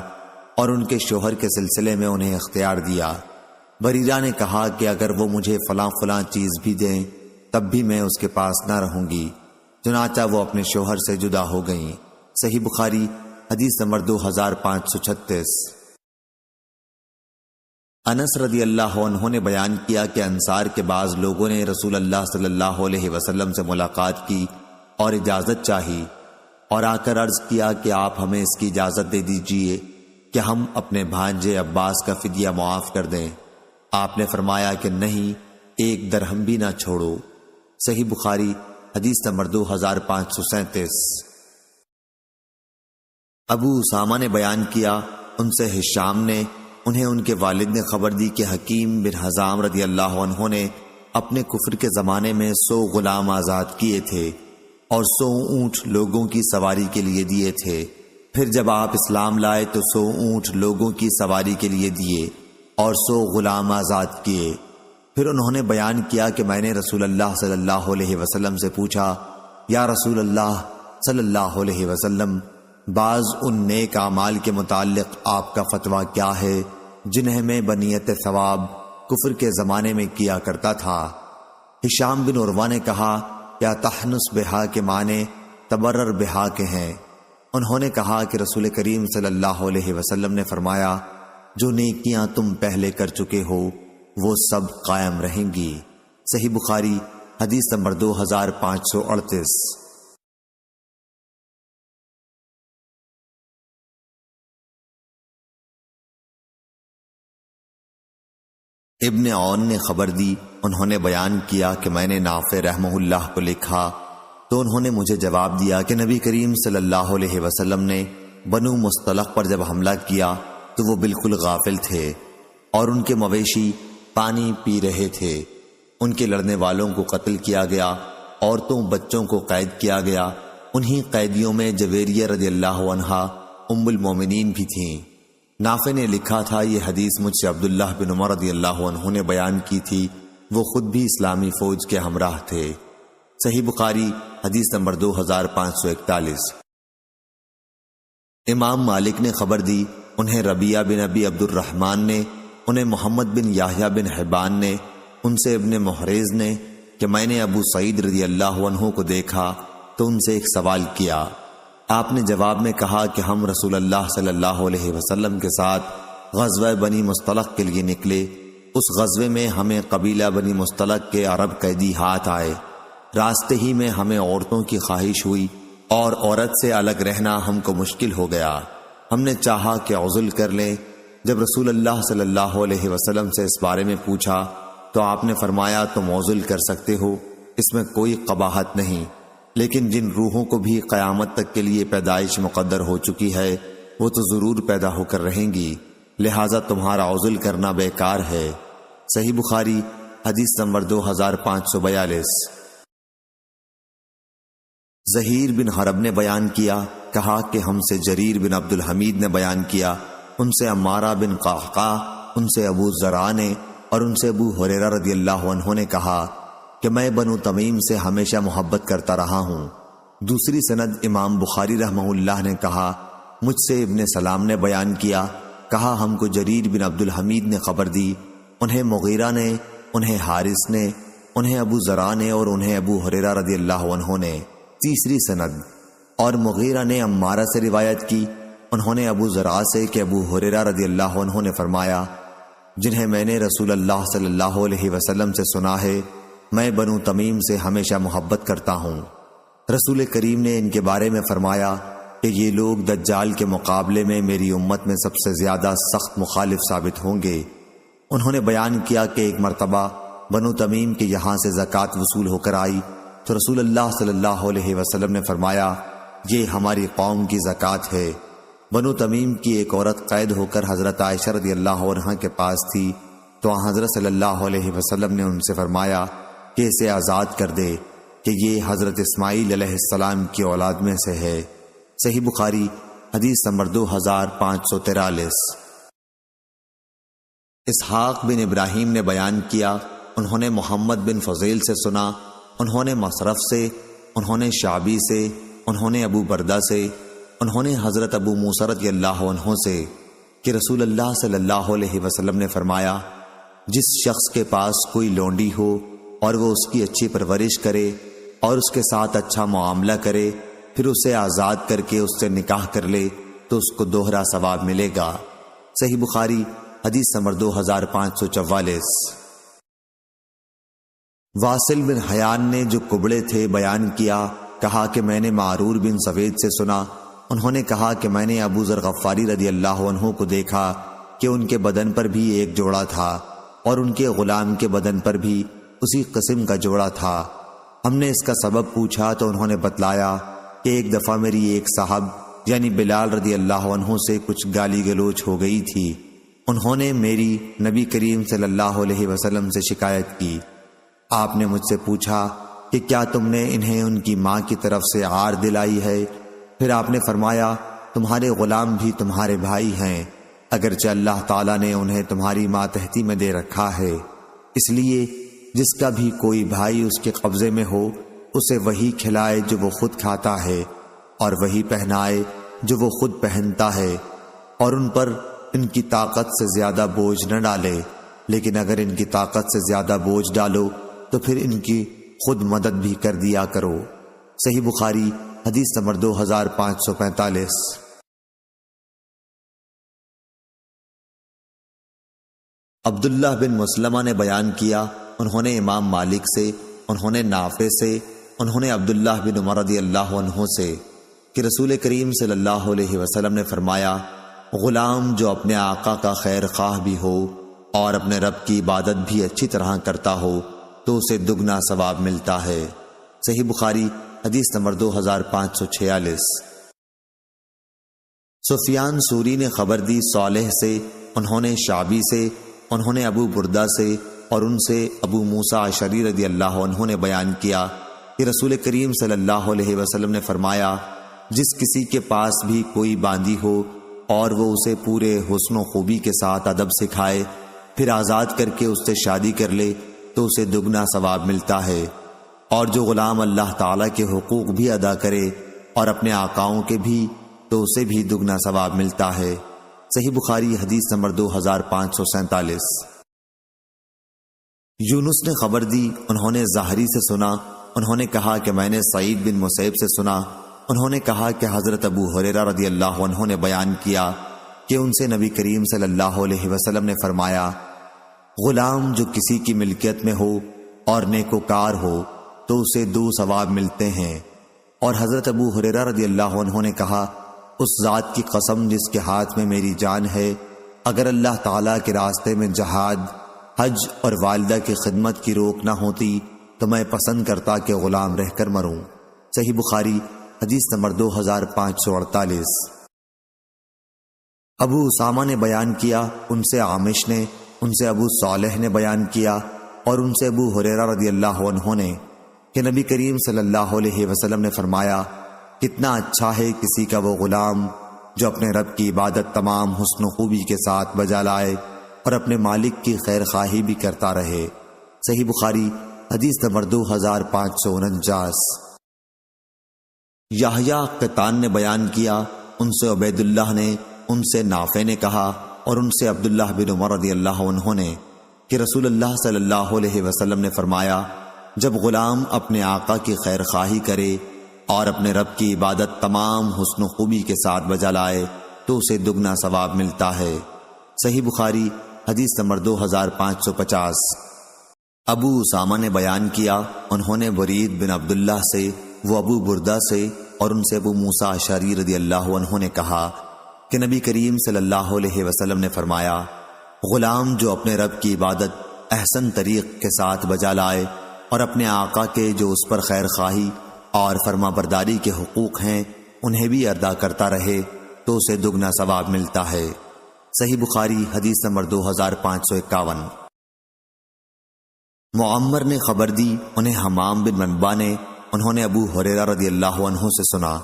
اور ان کے شوہر کے سلسلے میں انہیں اختیار دیا۔ بریرہ نے کہا کہ اگر وہ مجھے فلاں فلاں چیز بھی دیں تب بھی میں اس کے پاس نہ رہوں گی، چنانچہ وہ اپنے شوہر سے جدا ہو گئیں۔ صحیح بخاری حدیث نمبر 2536۔ انس رضی اللہ عنہ نے بیان کیا کہ انصار کے بعض لوگوں نے رسول اللہ صلی اللہ علیہ وسلم سے ملاقات کی اور اجازت چاہی اور آ کر عرض کیا کہ آپ ہمیں اس کی اجازت دے دیجئے کہ ہم اپنے بھانجے عباس کا فدیہ معاف کر دیں۔ آپ نے فرمایا کہ نہیں، ایک درہم بھی نہ چھوڑو۔ صحیح بخاری حدیث نمبر 2537۔ ابو اسامہ نے بیان کیا، ان سے ہشام نے، انہیں ان کے والد نے خبر دی کہ حکیم بن حزام رضی اللہ عنہ نے اپنے کفر کے زمانے میں 100 غلام آزاد کیے تھے اور 100 اونٹ لوگوں کی سواری کے لیے دیے تھے۔ پھر جب آپ اسلام لائے تو 100 اونٹ لوگوں کی سواری کے لیے دیے اور 100 غلام آزاد کیے۔ پھر انہوں نے بیان کیا کہ میں نے رسول اللہ صلی اللہ علیہ وسلم سے پوچھا، یا رسول اللہ صلی اللہ علیہ وسلم، بعض ان نیک اعمال کے متعلق آپ کا فتویٰ کیا ہے جنہیں میں بنیت ثواب کفر کے زمانے میں کیا کرتا تھا؟ ہشام بن عروہ نے کہا، یا تحنس بہا کے معنی تبرر بہا کے ہیں۔ انہوں نے کہا کہ رسول کریم صلی اللہ علیہ وسلم نے فرمایا، جو نیکیاں تم پہلے کر چکے ہو وہ سب قائم رہیں گی۔ صحیح بخاری حدیث نمبر 2538۔ ابن عون نے خبر دی، انہوں نے بیان کیا کہ میں نے نافع رحمہ اللہ کو لکھا تو انہوں نے مجھے جواب دیا کہ نبی کریم صلی اللہ علیہ وسلم نے بنو مصطلق پر جب حملہ کیا تو وہ بالکل غافل تھے اور ان کے مویشی پانی پی رہے تھے۔ ان کے لڑنے والوں کو قتل کیا گیا، عورتوں بچوں کو قید کیا گیا۔ انہی قیدیوں میں جویریہ رضی اللہ عنہا ام المومنین بھی تھیں۔ نافع نے لکھا تھا، یہ حدیث مجھ سے عبداللہ بن عمر رضی اللہ عنہ نے بیان کی تھی، وہ خود بھی اسلامی فوج کے ہمراہ تھے۔ صحیح بخاری حدیث نمبر 2541۔ امام مالک نے خبر دی، انہیں ربیعہ بن ابی عبد الرحمن نے، انہیں محمد بن یحییٰ بن حبان نے، ان سے ابن محریز نے کہ میں نے ابو سعید رضی اللہ عنہ کو دیکھا تو ان سے ایک سوال کیا۔ آپ نے جواب میں کہا کہ ہم رسول اللہ صلی اللہ علیہ وسلم کے ساتھ غزوہ بنی مصطلق کے لیے نکلے۔ اس غزوے میں ہمیں قبیلہ بنی مصطلق کے عرب قیدی ہاتھ آئے۔ راستے ہی میں ہمیں عورتوں کی خواہش ہوئی اور عورت سے الگ رہنا ہم کو مشکل ہو گیا۔ ہم نے چاہا کہ عزل کر لیں۔ جب رسول اللہ صلی اللہ علیہ وسلم سے اس بارے میں پوچھا تو آپ نے فرمایا، تم عزل کر سکتے ہو، اس میں کوئی قباحت نہیں، لیکن جن روحوں کو بھی قیامت تک کے لیے پیدائش مقدر ہو چکی ہے وہ تو ضرور پیدا ہو کر رہیں گی۔ لہٰذا تمہارا عزل کرنا بیکار ہے۔ صحیح بخاری حدیث نمبر 2542۔ زہیر بن حرب نے بیان کیا، کہا کہ ہم سے جریر بن عبد الحمید نے بیان کیا، ان سے عمارہ بن قعقاع، ان سے ابو ذرا نے اور ان سے ابو ہریرہ رضی اللہ عنہ نے کہا کہ میں بنو تمیم سے ہمیشہ محبت کرتا رہا ہوں۔ دوسری سند امام بخاری رحمہ اللہ نے کہا، مجھ سے ابن سلام نے بیان کیا، کہا ہم کو جریر بن عبد الحمید نے خبر دی، انہیں مغیرہ نے، انہیں حارث نے، انہیں ابو ذرا نے اور انہیں ابو ہریرہ رضی اللہ عنہ نے۔ تیسری سند اور مغیرہ نے عمارہ سے روایت کی، انہوں نے ابو ذرا سے کہ ابو ہریرہ رضی اللہ عنہ نے فرمایا، جنہیں میں نے رسول اللہ صلی اللہ علیہ وسلم سے سنا ہے، میں بنو تمیم سے ہمیشہ محبت کرتا ہوں۔ رسول کریم نے ان کے بارے میں فرمایا کہ یہ لوگ دجال کے مقابلے میں میری امت میں سب سے زیادہ سخت مخالف ثابت ہوں گے۔ انہوں نے بیان کیا کہ ایک مرتبہ بنو تمیم کے یہاں سے زکوٰۃ وصول ہو کر آئی تو رسول اللہ صلی اللہ علیہ وسلم نے فرمایا، یہ ہماری قوم کی زکوٰۃ ہے۔ بنو تمیم کی ایک عورت قید ہو کر حضرت عائشہ رضی اللہ عنہا کے پاس تھی، تو حضرت صلی اللہ علیہ وسلم نے ان سے فرمایا کہ اسے آزاد کر دے کہ یہ حضرت اسماعیل علیہ السلام کی اولاد میں سے ہے۔ صحیح بخاری حدیث نمبر 2543۔ اسحاق بن ابراہیم نے بیان کیا، انہوں نے محمد بن فضیل سے سنا، انہوں نے مصرف سے، انہوں نے شعبی سے، انہوں نے ابو بردہ سے، انہوں نے حضرت ابو موسیٰ رضی اللہ عنہ سے کہ رسول اللہ صلی اللہ علیہ وسلم نے فرمایا، جس شخص کے پاس کوئی لونڈی ہو اور وہ اس کی اچھی پرورش کرے اور اس کے ساتھ اچھا معاملہ کرے، پھر اسے آزاد کر کے اس سے نکاح کر لے تو اس کو دوہرا ثواب ملے گا۔ صحیح بخاری حدیث نمبر 2544۔ واصل بن حیان نے جو کبڑے تھے بیان کیا، کہا کہ میں نے معرور بن سوید سے سنا، انہوں نے کہا کہ میں نے ابو ذر غفاری رضی اللہ عنہ کو دیکھا کہ ان کے بدن پر بھی ایک جوڑا تھا اور ان کے غلام کے بدن پر بھی اسی قسم کا جوڑا تھا۔ ہم نے اس کا سبب پوچھا تو انہوں نے بتلایا کہ ایک دفعہ میری ایک صاحب یعنی بلال رضی اللہ عنہ سے کچھ گالی گلوچ ہو گئی تھی، انہوں نے میری نبی کریم صلی اللہ علیہ وسلم سے شکایت کی۔ آپ نے مجھ سے پوچھا کہ کیا تم نے انہیں ان کی ماں کی طرف سے عار دلائی ہے؟ پھر آپ نے فرمایا، تمہارے غلام بھی تمہارے بھائی ہیں، اگرچہ اللہ تعالیٰ نے انہیں تمہاری ماتحتی میں دے رکھا ہے، اس لیے جس کا بھی کوئی بھائی اس کے قبضے میں ہو اسے وہی کھلائے جو وہ خود کھاتا ہے اور وہی پہنائے جو وہ خود پہنتا ہے، اور ان پر ان کی طاقت سے زیادہ بوجھ نہ ڈالے، لیکن اگر ان کی طاقت سے زیادہ بوجھ ڈالو تو پھر ان کی خود مدد بھی کر دیا کرو۔ صحیح بخاری حدیث نمبر 2545۔ عبداللہ بن مسلمہ نے بیان کیا، انہوں نے امام مالک سے، انہوں نے نافع سے، انہوں نے عبداللہ بن عمر رضی اللہ عنہ سے کہ رسول کریم صلی اللہ علیہ وسلم نے فرمایا، غلام جو اپنے آقا کا خیر خواہ بھی ہو اور اپنے رب کی عبادت بھی اچھی طرح کرتا ہو تو اسے دگنا ثواب ملتا ہے۔ صحیح بخاری حدیث نمبر 2546۔ سفیان سوری نے خبر دی صالح سے، انہوں نے شعبی سے، انہوں نے ابو بردہ سے اور ان سے ابو موسیٰ اشعری رضی اللہ عنہ نے بیان کیا کہ رسول کریم صلی اللہ علیہ وسلم نے فرمایا، جس کسی کے پاس بھی کوئی باندی ہو اور وہ اسے پورے حسن و خوبی کے ساتھ ادب سکھائے، پھر آزاد کر کے اس سے شادی کر لے تو اسے دگنا ثواب ملتا ہے، اور جو غلام اللہ تعالیٰ کے حقوق بھی ادا کرے اور اپنے آقاؤں کے بھی تو اسے بھی دگنا ثواب ملتا ہے۔ صحیح بخاری حدیث نمبر 2547۔ یونس نے خبر دی، انہوں نے ظاہری سے سنا، انہوں نے کہا کہ میں نے سعید بن مسیب سے سنا، انہوں نے کہا کہ حضرت ابو ہریرہ رضی اللہ عنہ نے بیان کیا کہ ان سے نبی کریم صلی اللہ علیہ وسلم نے فرمایا، غلام جو کسی کی ملکیت میں ہو اور نیکوکار ہو تو اسے 2 ثواب ملتے ہیں۔ اور حضرت ابو ہریرہ رضی اللہ عنہ نے کہا، اس ذات کی قسم جس کے ہاتھ میں میری جان ہے، اگر اللہ تعالیٰ کے راستے میں جہاد، حج اور والدہ کی خدمت کی روک نہ ہوتی تو میں پسند کرتا کہ غلام رہ کر مروں۔ صحیح بخاری حدیث نمبر 2548۔ ابو اسامہ نے بیان کیا، ان سے عامش نے، ان سے ابو صالح نے بیان کیا اور ان سے ابو ہریرہ رضی اللہ عنہ نے کہ نبی کریم صلی اللہ علیہ وسلم نے فرمایا، کتنا اچھا ہے کسی کا وہ غلام جو اپنے رب کی عبادت تمام حسن و خوبی کے ساتھ بجا لائے اور اپنے مالک کی خیر خواہی بھی کرتا رہے۔ صحیح بخاری حدیث نمبر 2549۔ یحییٰ قطان نے بیان کیا، ان سے عبید اللہ نے، ان سے نافع نے کہا اور ان سے عبداللہ بن عمر رضی اللہ عنہ نے کہ رسول اللہ صلی اللہ علیہ وسلم نے فرمایا، جب غلام اپنے آقا کی خیر خواہی کرے اور اپنے رب کی عبادت تمام حسن و خوبی کے ساتھ بجا لائے تو اسے دگنا ثواب ملتا ہے۔ صحیح بخاری حدیث نمبر 2550۔ ابو اسامہ نے بیان کیا، انہوں نے برید بن عبداللہ سے، وہ ابو بردہ سے اور ان سے ابو موسیٰ اشعری رضی اللہ عنہ نے کہا کہ نبی کریم صلی اللہ علیہ وسلم نے فرمایا، غلام جو اپنے رب کی عبادت احسن طریق کے ساتھ بجا لائے اور اپنے آقا کے جو اس پر خیر خواہی اور فرما برداری کے حقوق ہیں انہیں بھی ادا کرتا رہے تو اسے دگنا ثواب ملتا ہے۔ صحیح بخاری حدیث نمبر 2551۔ معمر نے خبر دی، انہیں حمام بن منبع نے، انہوں نے ابو ہریرہ رضی اللہ عنہ سے سنا،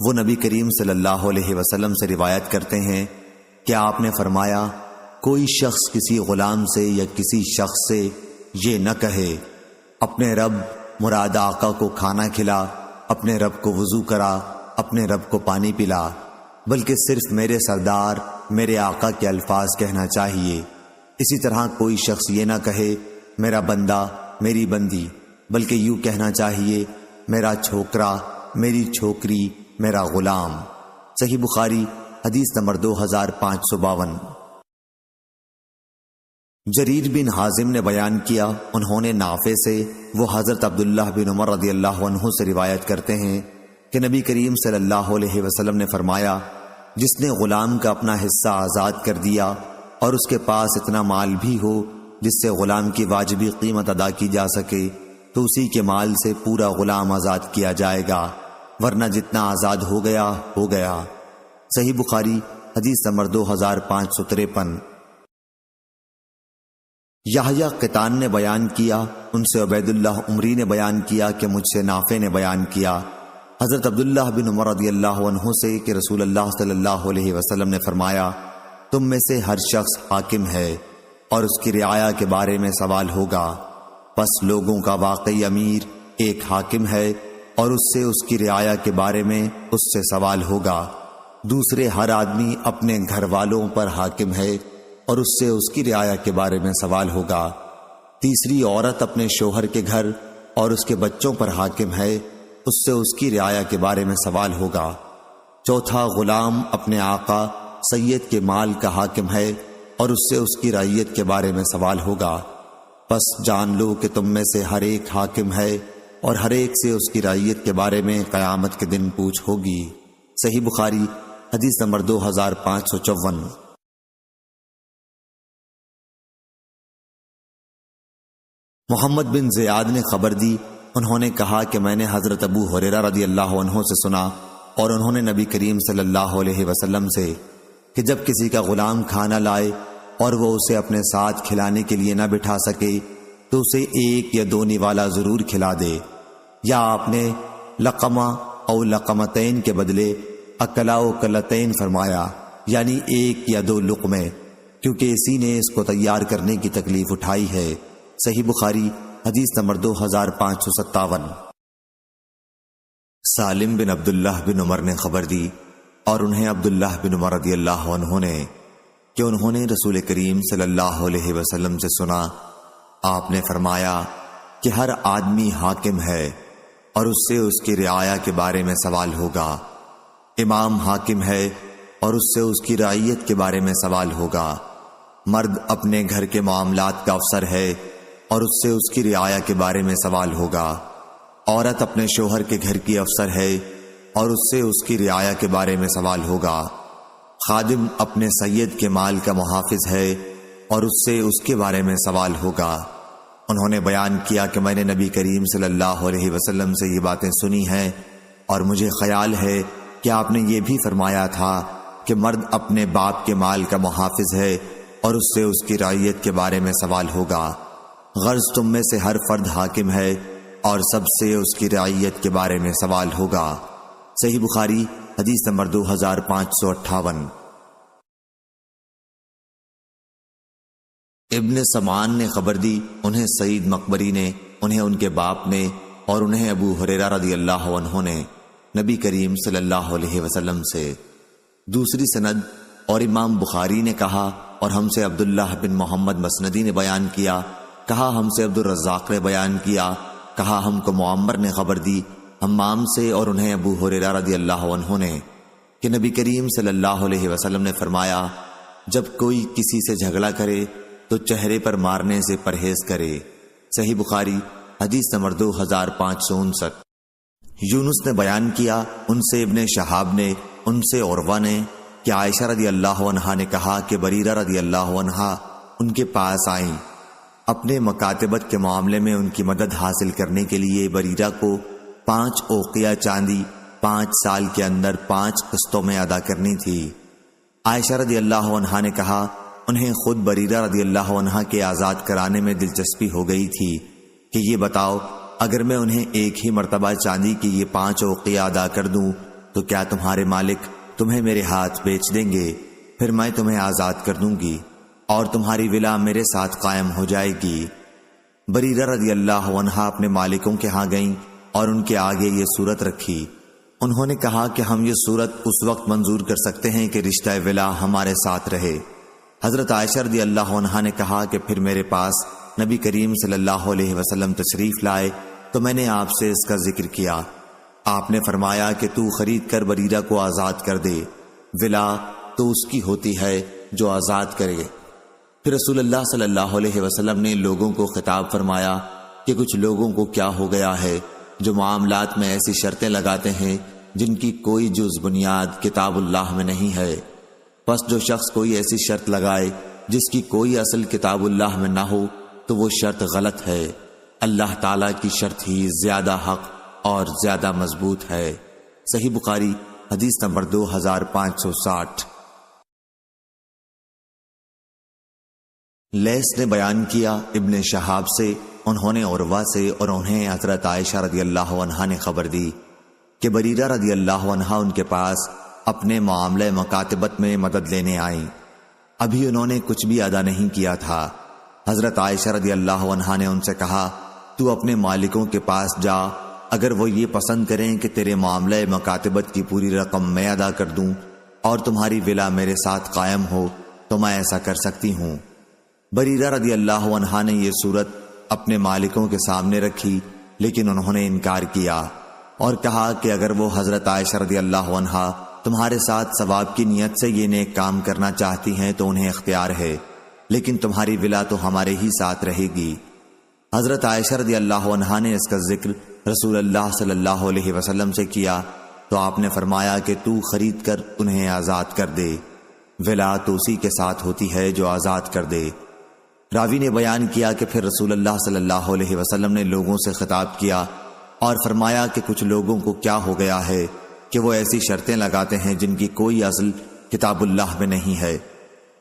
وہ نبی کریم صلی اللہ علیہ وسلم سے روایت کرتے ہیں کہ آپ نے فرمایا، کوئی شخص کسی غلام سے یا کسی شخص سے یہ نہ کہے، اپنے رب مراد آقا کو کھانا کھلا، اپنے رب کو وضو کرا، اپنے رب کو پانی پلا، بلکہ صرف میرے سردار میرے آقا کے الفاظ کہنا چاہیے۔ اسی طرح کوئی شخص یہ نہ کہے میرا بندہ، میری بندی، بلکہ یوں کہنا چاہیے میرا چھوکرا، میری چھوکری، میرا غلام۔ صحیح بخاری حدیث نمبر 2552۔ جریر بن حازم نے بیان کیا، انہوں نے نافع سے، وہ حضرت عبداللہ بن عمر رضی اللہ عنہ سے روایت کرتے ہیں کہ نبی کریم صلی اللہ علیہ وسلم نے فرمایا، جس نے غلام کا اپنا حصہ آزاد کر دیا اور اس کے پاس اتنا مال بھی ہو جس سے غلام کی واجبی قیمت ادا کی جا سکے تو اسی کے مال سے پورا غلام آزاد کیا جائے گا، ورنہ جتنا آزاد ہو گیا ہو گیا۔ صحیح بخاری حدیث نمبر 2553۔ یحییٰ قطان نے بیان کیا، ان سے عبید اللہ عمری نے بیان کیا کہ مجھ سے نافع نے بیان کیا حضرت عبداللہ بن عمر رضی اللہ عنہ سے کہ رسول اللہ صلی اللہ علیہ وسلم نے فرمایا، تم میں سے ہر شخص حاکم ہے اور اس کی رعایا کے بارے میں سوال ہوگا، پس لوگوں کا واقعی امیر ایک حاکم ہے اور اس سے اس کی رعایا کے بارے میں اس سے سوال ہوگا، دوسرے ہر آدمی اپنے گھر والوں پر حاکم ہے اور اس سے اس کی رعایا کے بارے میں سوال ہوگا، تیسری عورت اپنے شوہر کے گھر اور اس کے بچوں پر حاکم ہے، اس سے اس کی رعایا کے بارے میں سوال ہوگا، چوتھا غلام اپنے آقا سید کے مال کا حاکم ہے اور اس سے اس کی رعیت کے بارے میں سوال ہوگا، پس جان لو کہ تم میں سے ہر ایک حاکم ہے اور ہر ایک سے اس کی رعیت کے بارے میں قیامت کے دن پوچھ ہوگی۔ صحیح بخاری حدیث نمبر 2554۔ محمد بن زیاد نے خبر دی، انہوں نے کہا کہ میں نے حضرت ابو ہریرہ رضی اللہ عنہ سے سنا اور انہوں نے نبی کریم صلی اللہ علیہ وسلم سے کہ جب کسی کا غلام کھانا لائے اور وہ اسے اپنے ساتھ کھلانے کے لیے نہ بٹھا سکے تو اسے ایک یا دو نوالا ضرور کھلا دے، یا آپ نے لقمہ او لقمتین کے بدلے اکلا و کلتین فرمایا، یعنی ایک یا دو لقمے، کیونکہ اسی نے اس کو تیار کرنے کی تکلیف اٹھائی ہے۔ صحیح بخاری حدیث نمبر 2557۔ سالم بن عبداللہ بن عمر نے خبر دی اور انہیں عبداللہ بن عمر رضی اللہ عنہ نے کہ انہوں نے رسول کریم صلی اللہ علیہ وسلم سے سنا، آپ نے فرمایا کہ ہر آدمی حاکم ہے اور اس سے اس کی رعایا کے بارے میں سوال ہوگا، امام حاکم ہے اور اس سے اس کی رعیت کے بارے میں سوال ہوگا، مرد اپنے گھر کے معاملات کا افسر ہے اور اس سے اس کی رعایا کے بارے میں سوال ہوگا، عورت اپنے شوہر کے گھر کی افسر ہے اور اس سے اس کی رعایا کے بارے میں سوال ہوگا، خادم اپنے سید کے مال کا محافظ ہے اور اس سے اس کے بارے میں سوال ہوگا۔ انہوں نے بیان کیا کہ میں نے نبی کریم صلی اللہ علیہ وسلم سے یہ باتیں سنی ہیں اور مجھے خیال ہے کہ آپ نے یہ بھی فرمایا تھا کہ مرد اپنے باپ کے مال کا محافظ ہے اور اس سے اس کی رعیت کے بارے میں سوال ہوگا۔ غرض تم میں سے ہر فرد حاکم ہے اور سب سے اس کی رعیت کے بارے میں سوال ہوگا۔ صحیح بخاری حدیث نمبر 2558۔ ابن سمان نے خبر دی، انہیں سعید مقبری نے، انہیں ان کے باپ نے اور انہیں ابو ہریرہ رضی اللہ عنہ نے نبی کریم صلی اللہ علیہ وسلم سے۔ دوسری سند اور امام بخاری نے کہا اور ہم سے عبداللہ بن محمد مسندی نے بیان کیا، کہا ہم سے عبد الرزاق نے بیان کیا، کہا ہم کو معمر نے خبر دی حمام سے اور انہیں ابو ہریرہ رضی اللہ عنہ نے کہ نبی کریم صلی اللہ علیہ وسلم نے فرمایا، جب کوئی کسی سے جھگڑا کرے تو چہرے پر مارنے سے پرہیز کرے۔ صحیح بخاری حدیث نمبر 2559۔ یونس نے بیان کیا، ان سے ابن شہاب نے، ان سے عروہ نے کہ عائشہ رضی اللہ عنہا نے کہا کہ بریرہ رضی اللہ عنہا ان کے پاس آئیں۔ اپنے مکاتبت کے معاملے میں ان کی مدد حاصل کرنے کے لیے بریرہ کو 5 اوقیہ چاندی 5 سال کے اندر 5 قسطوں میں ادا کرنی تھی۔ عائشہ رضی اللہ عنہا نے کہا، انہیں خود بریرہ رضی اللہ عنہا کے آزاد کرانے میں دلچسپی ہو گئی تھی کہ یہ بتاؤ، اگر میں انہیں ایک ہی مرتبہ چاندی کی یہ 5 اوقیہ ادا کر دوں تو کیا تمہارے مالک تمہیں میرے ہاتھ بیچ دیں گے؟ پھر میں تمہیں آزاد کر دوں گی اور تمہاری ولا میرے ساتھ قائم ہو جائے گی۔ بریرہ رضی اللہ عنہا اپنے مالکوں کے ہاں گئیں اور ان کے آگے یہ صورت رکھی۔ انہوں نے کہا کہ ہم یہ صورت اس وقت منظور کر سکتے ہیں کہ رشتہ ولا ہمارے ساتھ رہے۔ حضرت عائشہ رضی اللہ عنہا نے کہا کہ پھر میرے پاس نبی کریم صلی اللہ علیہ وسلم تشریف لائے تو میں نے آپ سے اس کا ذکر کیا۔ آپ نے فرمایا کہ تو خرید کر بریرہ کو آزاد کر دے، ولا تو اس کی ہوتی ہے جو آزاد کرے۔ پھر رسول اللہ صلی اللہ علیہ وسلم نے لوگوں کو خطاب فرمایا کہ کچھ لوگوں کو کیا ہو گیا ہے جو معاملات میں ایسی شرطیں لگاتے ہیں جن کی کوئی جز بنیاد کتاب اللہ میں نہیں ہے۔ پس جو شخص کوئی ایسی شرط لگائے جس کی کوئی اصل کتاب اللہ میں نہ ہو تو وہ شرط غلط ہے۔ اللہ تعالیٰ کی شرط ہی زیادہ حق اور زیادہ مضبوط ہے۔ صحیح بخاری حدیث نمبر 2560۔ لیث نے بیان کیا ابن شہاب سے، انہوں نے عروہ سے اور انہیں حضرت عائشہ رضی اللہ عنہا نے خبر دی کہ بریرہ رضی اللہ عنہا ان کے پاس اپنے معاملہ مکاتبت میں مدد لینے آئیں۔ ابھی انہوں نے کچھ بھی ادا نہیں کیا تھا۔ حضرت عائشہ رضی اللہ عنہا نے ان سے کہا، تو اپنے مالکوں کے پاس جا، اگر وہ یہ پسند کریں کہ تیرے معاملہ مکاتبت کی پوری رقم میں ادا کر دوں اور تمہاری ولا میرے ساتھ قائم ہو تو میں ایسا کر سکتی ہوں۔ بریرہ رضی اللہ عنہا نے یہ صورت اپنے مالکوں کے سامنے رکھی، لیکن انہوں نے انکار کیا اور کہا کہ اگر وہ حضرت عائشہ رضی اللہ عنہا تمہارے ساتھ ثواب کی نیت سے یہ نیک کام کرنا چاہتی ہیں تو انہیں اختیار ہے، لیکن تمہاری ولا تو ہمارے ہی ساتھ رہے گی۔ حضرت عائشہ رضی اللہ عنہا نے اس کا ذکر رسول اللہ صلی اللہ علیہ وسلم سے کیا تو آپ نے فرمایا کہ تو خرید کر انہیں آزاد کر دے، ولا تو اسی کے ساتھ ہوتی ہے جو آزاد کر دے۔ راوی نے بیان کیا کہ پھر رسول اللہ صلی اللہ علیہ وسلم نے لوگوں سے خطاب کیا اور فرمایا کہ کچھ لوگوں کو کیا ہو گیا ہے کہ وہ ایسی شرطیں لگاتے ہیں جن کی کوئی اصل کتاب اللہ میں نہیں ہے۔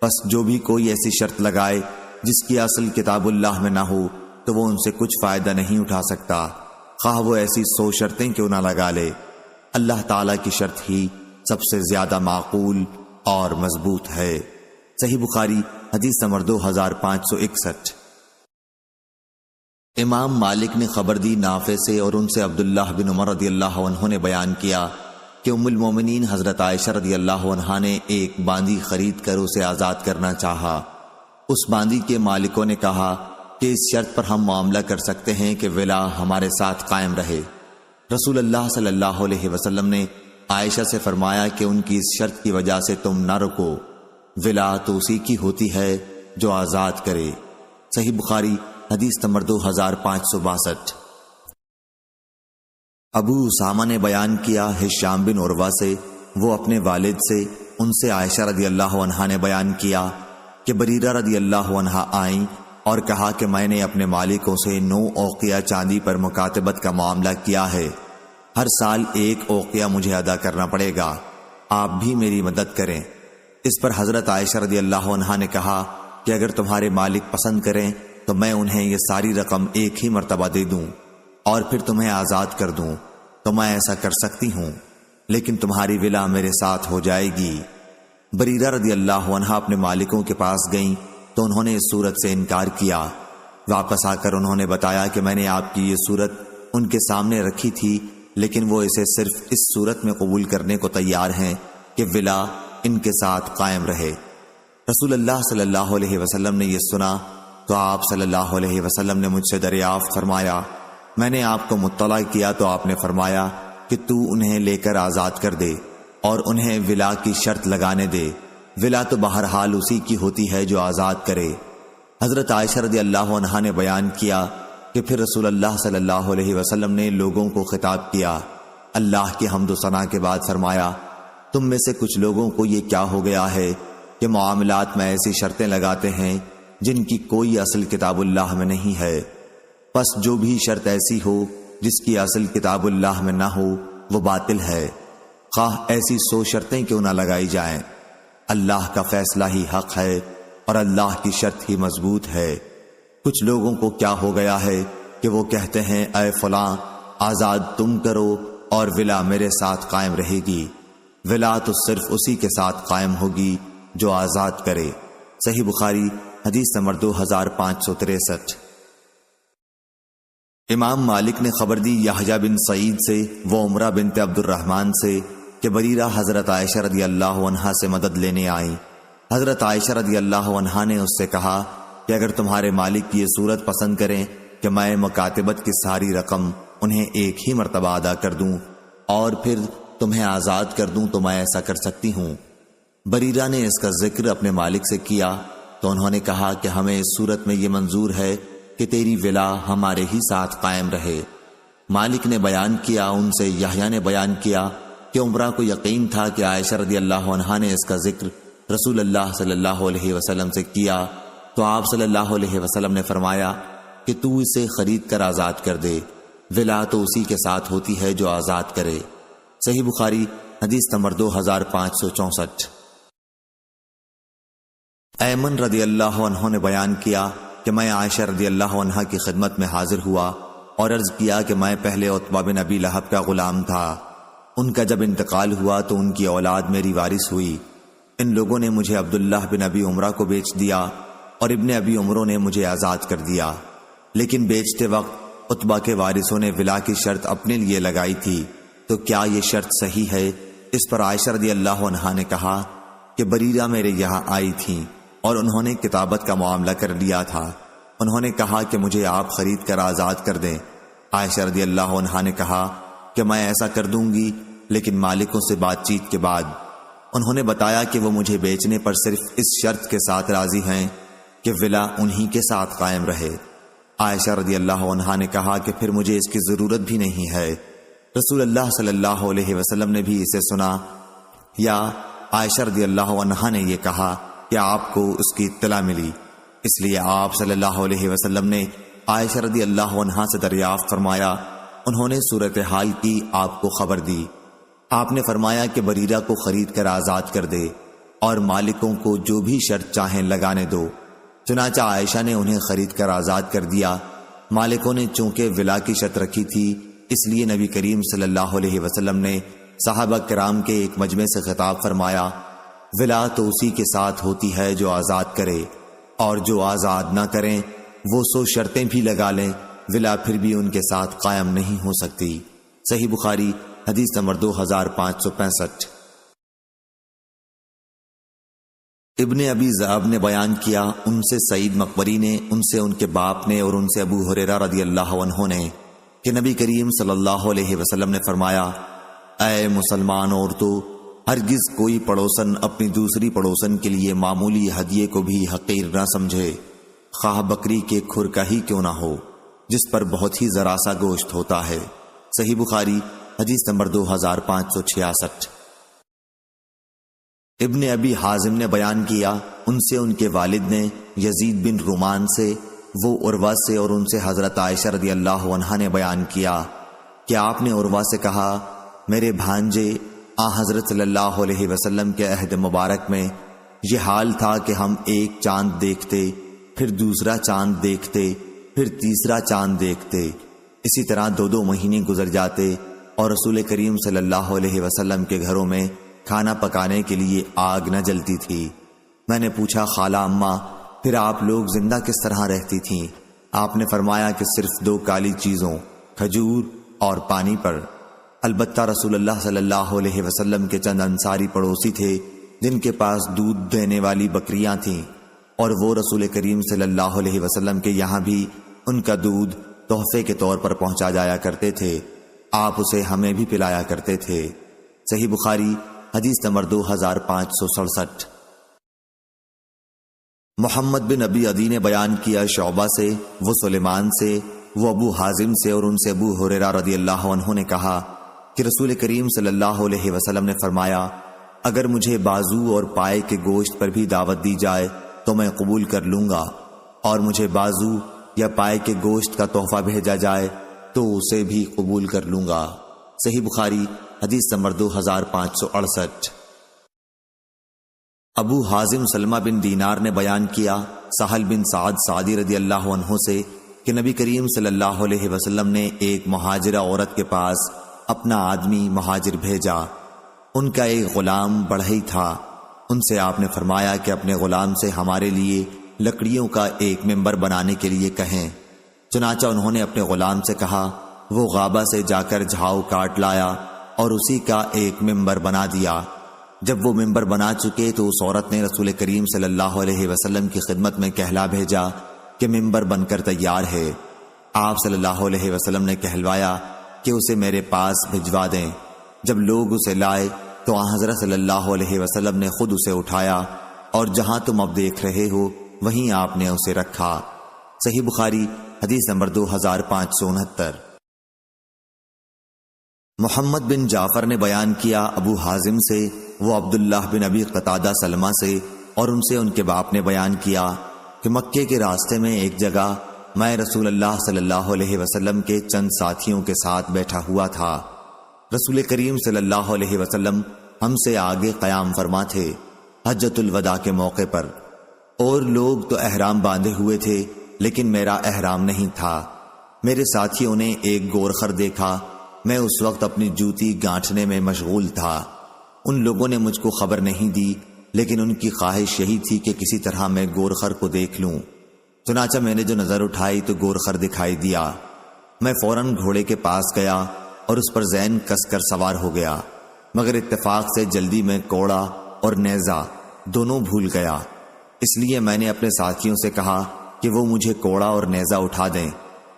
پس جو بھی کوئی ایسی شرط لگائے جس کی اصل کتاب اللہ میں نہ ہو تو وہ ان سے کچھ فائدہ نہیں اٹھا سکتا، خواہ وہ ایسی 100 شرطیں کیوں نہ لگا لے۔ اللہ تعالیٰ کی شرط ہی سب سے زیادہ معقول اور مضبوط ہے۔ صحیح بخاری حدیث نمبر 2561۔ امام مالک نے خبر دی نافع سے اور ان سے عبداللہ بن عمر رضی اللہ عنہ نے بیان کیا کہ ام المومنین حضرت عائشہ رضی اللہ عنہا نے ایک باندی خرید کر اسے آزاد کرنا چاہا۔ اس باندی کے مالکوں نے کہا کہ اس شرط پر ہم معاملہ کر سکتے ہیں کہ ولا ہمارے ساتھ قائم رہے۔ رسول اللہ صلی اللہ علیہ وسلم نے عائشہ سے فرمایا کہ ان کی اس شرط کی وجہ سے تم نہ رکو، ولا تو اسی کی ہوتی ہے جو آزاد کرے۔ صحیح بخاری حدیث نمبر 2562۔ ابو اسامہ نے بیان کیا ہشام بن عروہ سے، وہ اپنے والد سے، ان سے عائشہ رضی اللہ عنہا نے بیان کیا کہ بریرہ رضی اللہ عنہا آئیں اور کہا کہ میں نے اپنے مالکوں سے 9 اوقیہ چاندی پر مکاتبت کا معاملہ کیا ہے، ہر سال 1 اوقیہ مجھے ادا کرنا پڑے گا، آپ بھی میری مدد کریں۔ اس پر حضرت عائشہ رضی اللہ عنہا نے کہا کہ اگر تمہارے مالک پسند کریں تو میں انہیں یہ ساری رقم ایک ہی مرتبہ دے دوں اور پھر تمہیں آزاد کر دوں تو میں ایسا کر سکتی ہوں، لیکن تمہاری ولا میرے ساتھ ہو جائے گی۔ بریرہ رضی اللہ عنہا اپنے مالکوں کے پاس گئیں تو انہوں نے اس صورت سے انکار کیا۔ واپس آ کر انہوں نے بتایا کہ میں نے آپ کی یہ صورت ان کے سامنے رکھی تھی، لیکن وہ اسے صرف اس صورت میں قبول کرنے کو تیار ہیں کہ ولا ان کے ساتھ قائم رہے۔ رسول اللہ صلی اللہ علیہ وسلم نے یہ سنا تو آپ صلی اللہ علیہ وسلم نے مجھ سے دریافت فرمایا۔ میں نے آپ کو مطلع کیا تو آپ نے فرمایا کہ تو انہیں لے کر آزاد کر دے اور انہیں ولا کی شرط لگانے دے۔ ولا تو بہرحال اسی کی ہوتی ہے جو آزاد کرے۔ حضرت عائشہ رضی اللہ عنہا نے بیان کیا کہ پھر رسول اللہ صلی اللہ علیہ وسلم نے لوگوں کو خطاب کیا، اللہ کی حمد و ثنا کے بعد فرمایا، تم میں سے کچھ لوگوں کو یہ کیا ہو گیا ہے کہ معاملات میں ایسی شرطیں لگاتے ہیں جن کی کوئی اصل کتاب اللہ میں نہیں ہے، پس جو بھی شرط ایسی ہو جس کی اصل کتاب اللہ میں نہ ہو وہ باطل ہے، خواہ ایسی 100 شرطیں کیوں نہ لگائی جائیں۔ اللہ کا فیصلہ ہی حق ہے اور اللہ کی شرط ہی مضبوط ہے۔ کچھ لوگوں کو کیا ہو گیا ہے کہ وہ کہتے ہیں اے فلاں آزاد تم کرو اور ولا میرے ساتھ قائم رہے گی۔ ولا تو صرف اسی کے ساتھ قائم ہوگی جو آزاد کرے۔ صحیح بخاری حدیث نمبر 2563۔ امام مالک نے خبر دی یحییٰ بن سعید سے وہ عمرہ بنت عبد الرحمن سے کہ بریرہ حضرت عائشہ رضی اللہ عنہا سے مدد لینے آئیں۔ حضرت عائشہ رضی اللہ عنہا نے اس سے کہا کہ اگر تمہارے مالک یہ صورت پسند کریں کہ میں مکاتبت کی ساری رقم انہیں ایک ہی مرتبہ ادا کر دوں اور پھر تمہیں آزاد کر دوں تو میں ایسا کر سکتی ہوں۔ بریرہ نے اس کا ذکر اپنے مالک سے کیا تو انہوں نے کہا کہ ہمیں اس صورت میں یہ منظور ہے کہ تیری ولا ہمارے ہی ساتھ قائم رہے۔ مالک نے بیان کیا، ان سے یحییٰ نے بیان کیا کہ عمرہ کو یقین تھا کہ عائشہ رضی اللہ عنہا نے اس کا ذکر رسول اللہ صلی اللہ علیہ وسلم سے کیا تو آپ صلی اللہ علیہ وسلم نے فرمایا کہ تو اسے خرید کر آزاد کر دے، ولا تو اسی کے ساتھ ہوتی ہے جو آزاد کرے۔ صحیح بخاری حدیث نمبر 2564۔ ایمن رضی اللہ عنہ نے بیان کیا کہ میں عائشہ رضی اللہ عنہا کی خدمت میں حاضر ہوا اور عرض کیا کہ میں پہلے عتبہ بن ابی لہب کا غلام تھا، ان کا جب انتقال ہوا تو ان کی اولاد میری وارث ہوئی۔ ان لوگوں نے مجھے عبداللہ بن ابی عمرہ کو بیچ دیا اور ابن ابی عمروں نے مجھے آزاد کر دیا، لیکن بیچتے وقت عتبہ کے وارثوں نے ولا کی شرط اپنے لیے لگائی تھی، تو کیا یہ شرط صحیح ہے؟ اس پر عائشہ رضی اللہ عنہا نے کہا کہ بریرہ میرے یہاں آئی تھیں اور انہوں نے کتابت کا معاملہ کر لیا تھا، انہوں نے کہا کہ مجھے آپ خرید کر آزاد کر دیں۔ عائشہ رضی اللہ عنہا نے کہا کہ میں ایسا کر دوں گی، لیکن مالکوں سے بات چیت کے بعد انہوں نے بتایا کہ وہ مجھے بیچنے پر صرف اس شرط کے ساتھ راضی ہیں کہ ولا انہی کے ساتھ قائم رہے۔ عائشہ رضی اللہ عنہا نے کہا کہ پھر مجھے اس کی ضرورت بھی نہیں ہے۔ رسول اللہ صلی اللہ علیہ وسلم نے بھی اسے سنا، یا عائشہ رضی اللہ عنہا نے یہ کہا کہ آپ کو اس کی اطلاع ملی، اس لیے آپ صلی اللہ علیہ وسلم نے عائشہ رضی اللہ عنہا سے دریافت فرمایا، انہوں نے صورتحال کی آپ کو خبر دی۔ آپ نے فرمایا کہ بریرہ کو خرید کر آزاد کر دے اور مالکوں کو جو بھی شرط چاہیں لگانے دو۔ چنانچہ عائشہ نے انہیں خرید کر آزاد کر دیا۔ مالکوں نے چونکہ ولا کی شرط رکھی تھی، اس لیے نبی کریم صلی اللہ علیہ وسلم نے صحابہ کرام کے ایک مجمع سے خطاب فرمایا، ولا تو اسی کے ساتھ ہوتی ہے جو آزاد کرے، اور جو آزاد نہ کریں وہ 100 شرطیں بھی لگا لیں، ولا پھر بھی ان کے ساتھ قائم نہیں ہو سکتی۔ صحیح بخاری حدیث نمبر 2565۔ ابن ابی ذئب نے بیان کیا، ان سے سعید مقبری نے، ان سے ان کے باپ نے اور ان سے ابو ہریرہ رضی اللہ عنہ نے کہ نبی کریم صلی اللہ علیہ وسلم نے فرمایا، اے مسلمان عورتوں، ہرگز کوئی پڑوسن اپنی دوسری پڑوسن کے لیے معمولی ہدیے کو بھی حقیر نہ سمجھے، خواہ بکری کے کھر کا ہی کیوں نہ ہو، جس پر بہت ہی ذرا سا گوشت ہوتا ہے۔ صحیح بخاری حدیث نمبر 2566۔ ابن ابی حازم نے بیان کیا، ان سے ان کے والد نے یزید بن رومان سے، وہ عروہ سے اور ان سے حضرت عائشہ رضی اللہ عنہا نے بیان کیا کہ آپ نے عروہ سے کہا، میرے بھانجے حضرت صلی اللہ علیہ وسلم کے عہد مبارک میں یہ حال تھا کہ ہم ایک چاند دیکھتے، پھر دوسرا چاند دیکھتے، پھر تیسرا چاند دیکھتے، اسی طرح 2 مہینے گزر جاتے اور رسول کریم صلی اللہ علیہ وسلم کے گھروں میں کھانا پکانے کے لیے آگ نہ جلتی تھی۔ میں نے پوچھا خالہ اماں، پھر آپ لوگ زندہ کس طرح رہتی تھیں؟ آپ نے فرمایا کہ صرف 2 کالی چیزوں، کھجور اور پانی پر۔ البتہ رسول اللہ صلی اللہ علیہ وسلم کے چند انصاری پڑوسی تھے جن کے پاس دودھ دینے والی بکریاں تھیں، اور وہ رسول کریم صلی اللہ علیہ وسلم کے یہاں بھی ان کا دودھ تحفے کے طور پر پہنچا جایا کرتے تھے۔ آپ اسے ہمیں بھی پلایا کرتے تھے۔ صحیح بخاری حدیث نمبر 2567۔ محمد بن ابی عدی نے بیان کیا شعبہ سے، وہ سلیمان سے، وہ ابو حازم سے، اور ان سے ابو ہریرہ رضی اللہ عنہ نے کہا کہ رسول کریم صلی اللہ علیہ وسلم نے فرمایا، اگر مجھے بازو اور پائے کے گوشت پر بھی دعوت دی جائے تو میں قبول کر لوں گا، اور مجھے بازو یا پائے کے گوشت کا تحفہ بھیجا جائے تو اسے بھی قبول کر لوں گا۔ صحیح بخاری حدیث نمبر 2568۔ ابو حازم سلمہ بن دینار نے بیان کیا سہل بن سعد سعدی رضی اللہ عنہ سے کہ نبی کریم صلی اللہ علیہ وسلم نے ایک مہاجرہ عورت کے پاس اپنا آدمی مہاجر بھیجا۔ ان کا ایک غلام بڑھئی تھا۔ ان سے آپ نے فرمایا کہ اپنے غلام سے ہمارے لیے لکڑیوں کا ایک ممبر بنانے کے لیے کہیں۔ چنانچہ انہوں نے اپنے غلام سے کہا، وہ غابہ سے جا کر جھاؤ کاٹ لایا اور اسی کا ایک ممبر بنا دیا۔ جب وہ ممبر بنا چکے تو اس عورت نے رسول کریم صلی اللہ علیہ وسلم کی خدمت میں کہلا بھیجا کہ ممبر بن کر تیار ہے۔ آپ صلی اللہ علیہ وسلم نے کہلوایا کہ اسے میرے پاس بھجوا دیں۔ جب لوگ اسے لائے تو حضرت صلی اللہ علیہ وسلم نے خود اسے اٹھایا، اور جہاں تم اب دیکھ رہے ہو وہیں آپ نے اسے رکھا۔ صحیح بخاری حدیث نمبر 2569۔ محمد بن جعفر نے بیان کیا ابو حازم سے، وہ عبداللہ بن ابی قتادہ سلمہ سے، اور ان سے ان کے باپ نے بیان کیا کہ مکے کے راستے میں ایک جگہ میں رسول اللہ صلی اللہ علیہ وسلم کے چند ساتھیوں کے ساتھ بیٹھا ہوا تھا۔ رسول کریم صلی اللہ علیہ وسلم ہم سے آگے قیام فرما تھے حجۃ الوداع کے موقع پر، اور لوگ تو احرام باندھے ہوئے تھے لیکن میرا احرام نہیں تھا۔ میرے ساتھیوں نے ایک گورخر دیکھا، میں اس وقت اپنی جوتی گانٹھنے میں مشغول تھا۔ ان لوگوں نے مجھ کو خبر نہیں دی، لیکن ان کی خواہش یہی تھی کہ کسی طرح میں گورخر کو دیکھ لوں۔ چنانچہ میں نے جو نظر اٹھائی تو گورخر دکھائی دیا۔ میں فوراً گھوڑے کے پاس گیا اور اس پر زین کس کر سوار ہو گیا، مگر اتفاق سے جلدی میں کوڑا اور نیزہ دونوں بھول گیا۔ اس لیے میں نے اپنے ساتھیوں سے کہا کہ وہ مجھے کوڑا اور نیزہ اٹھا دیں۔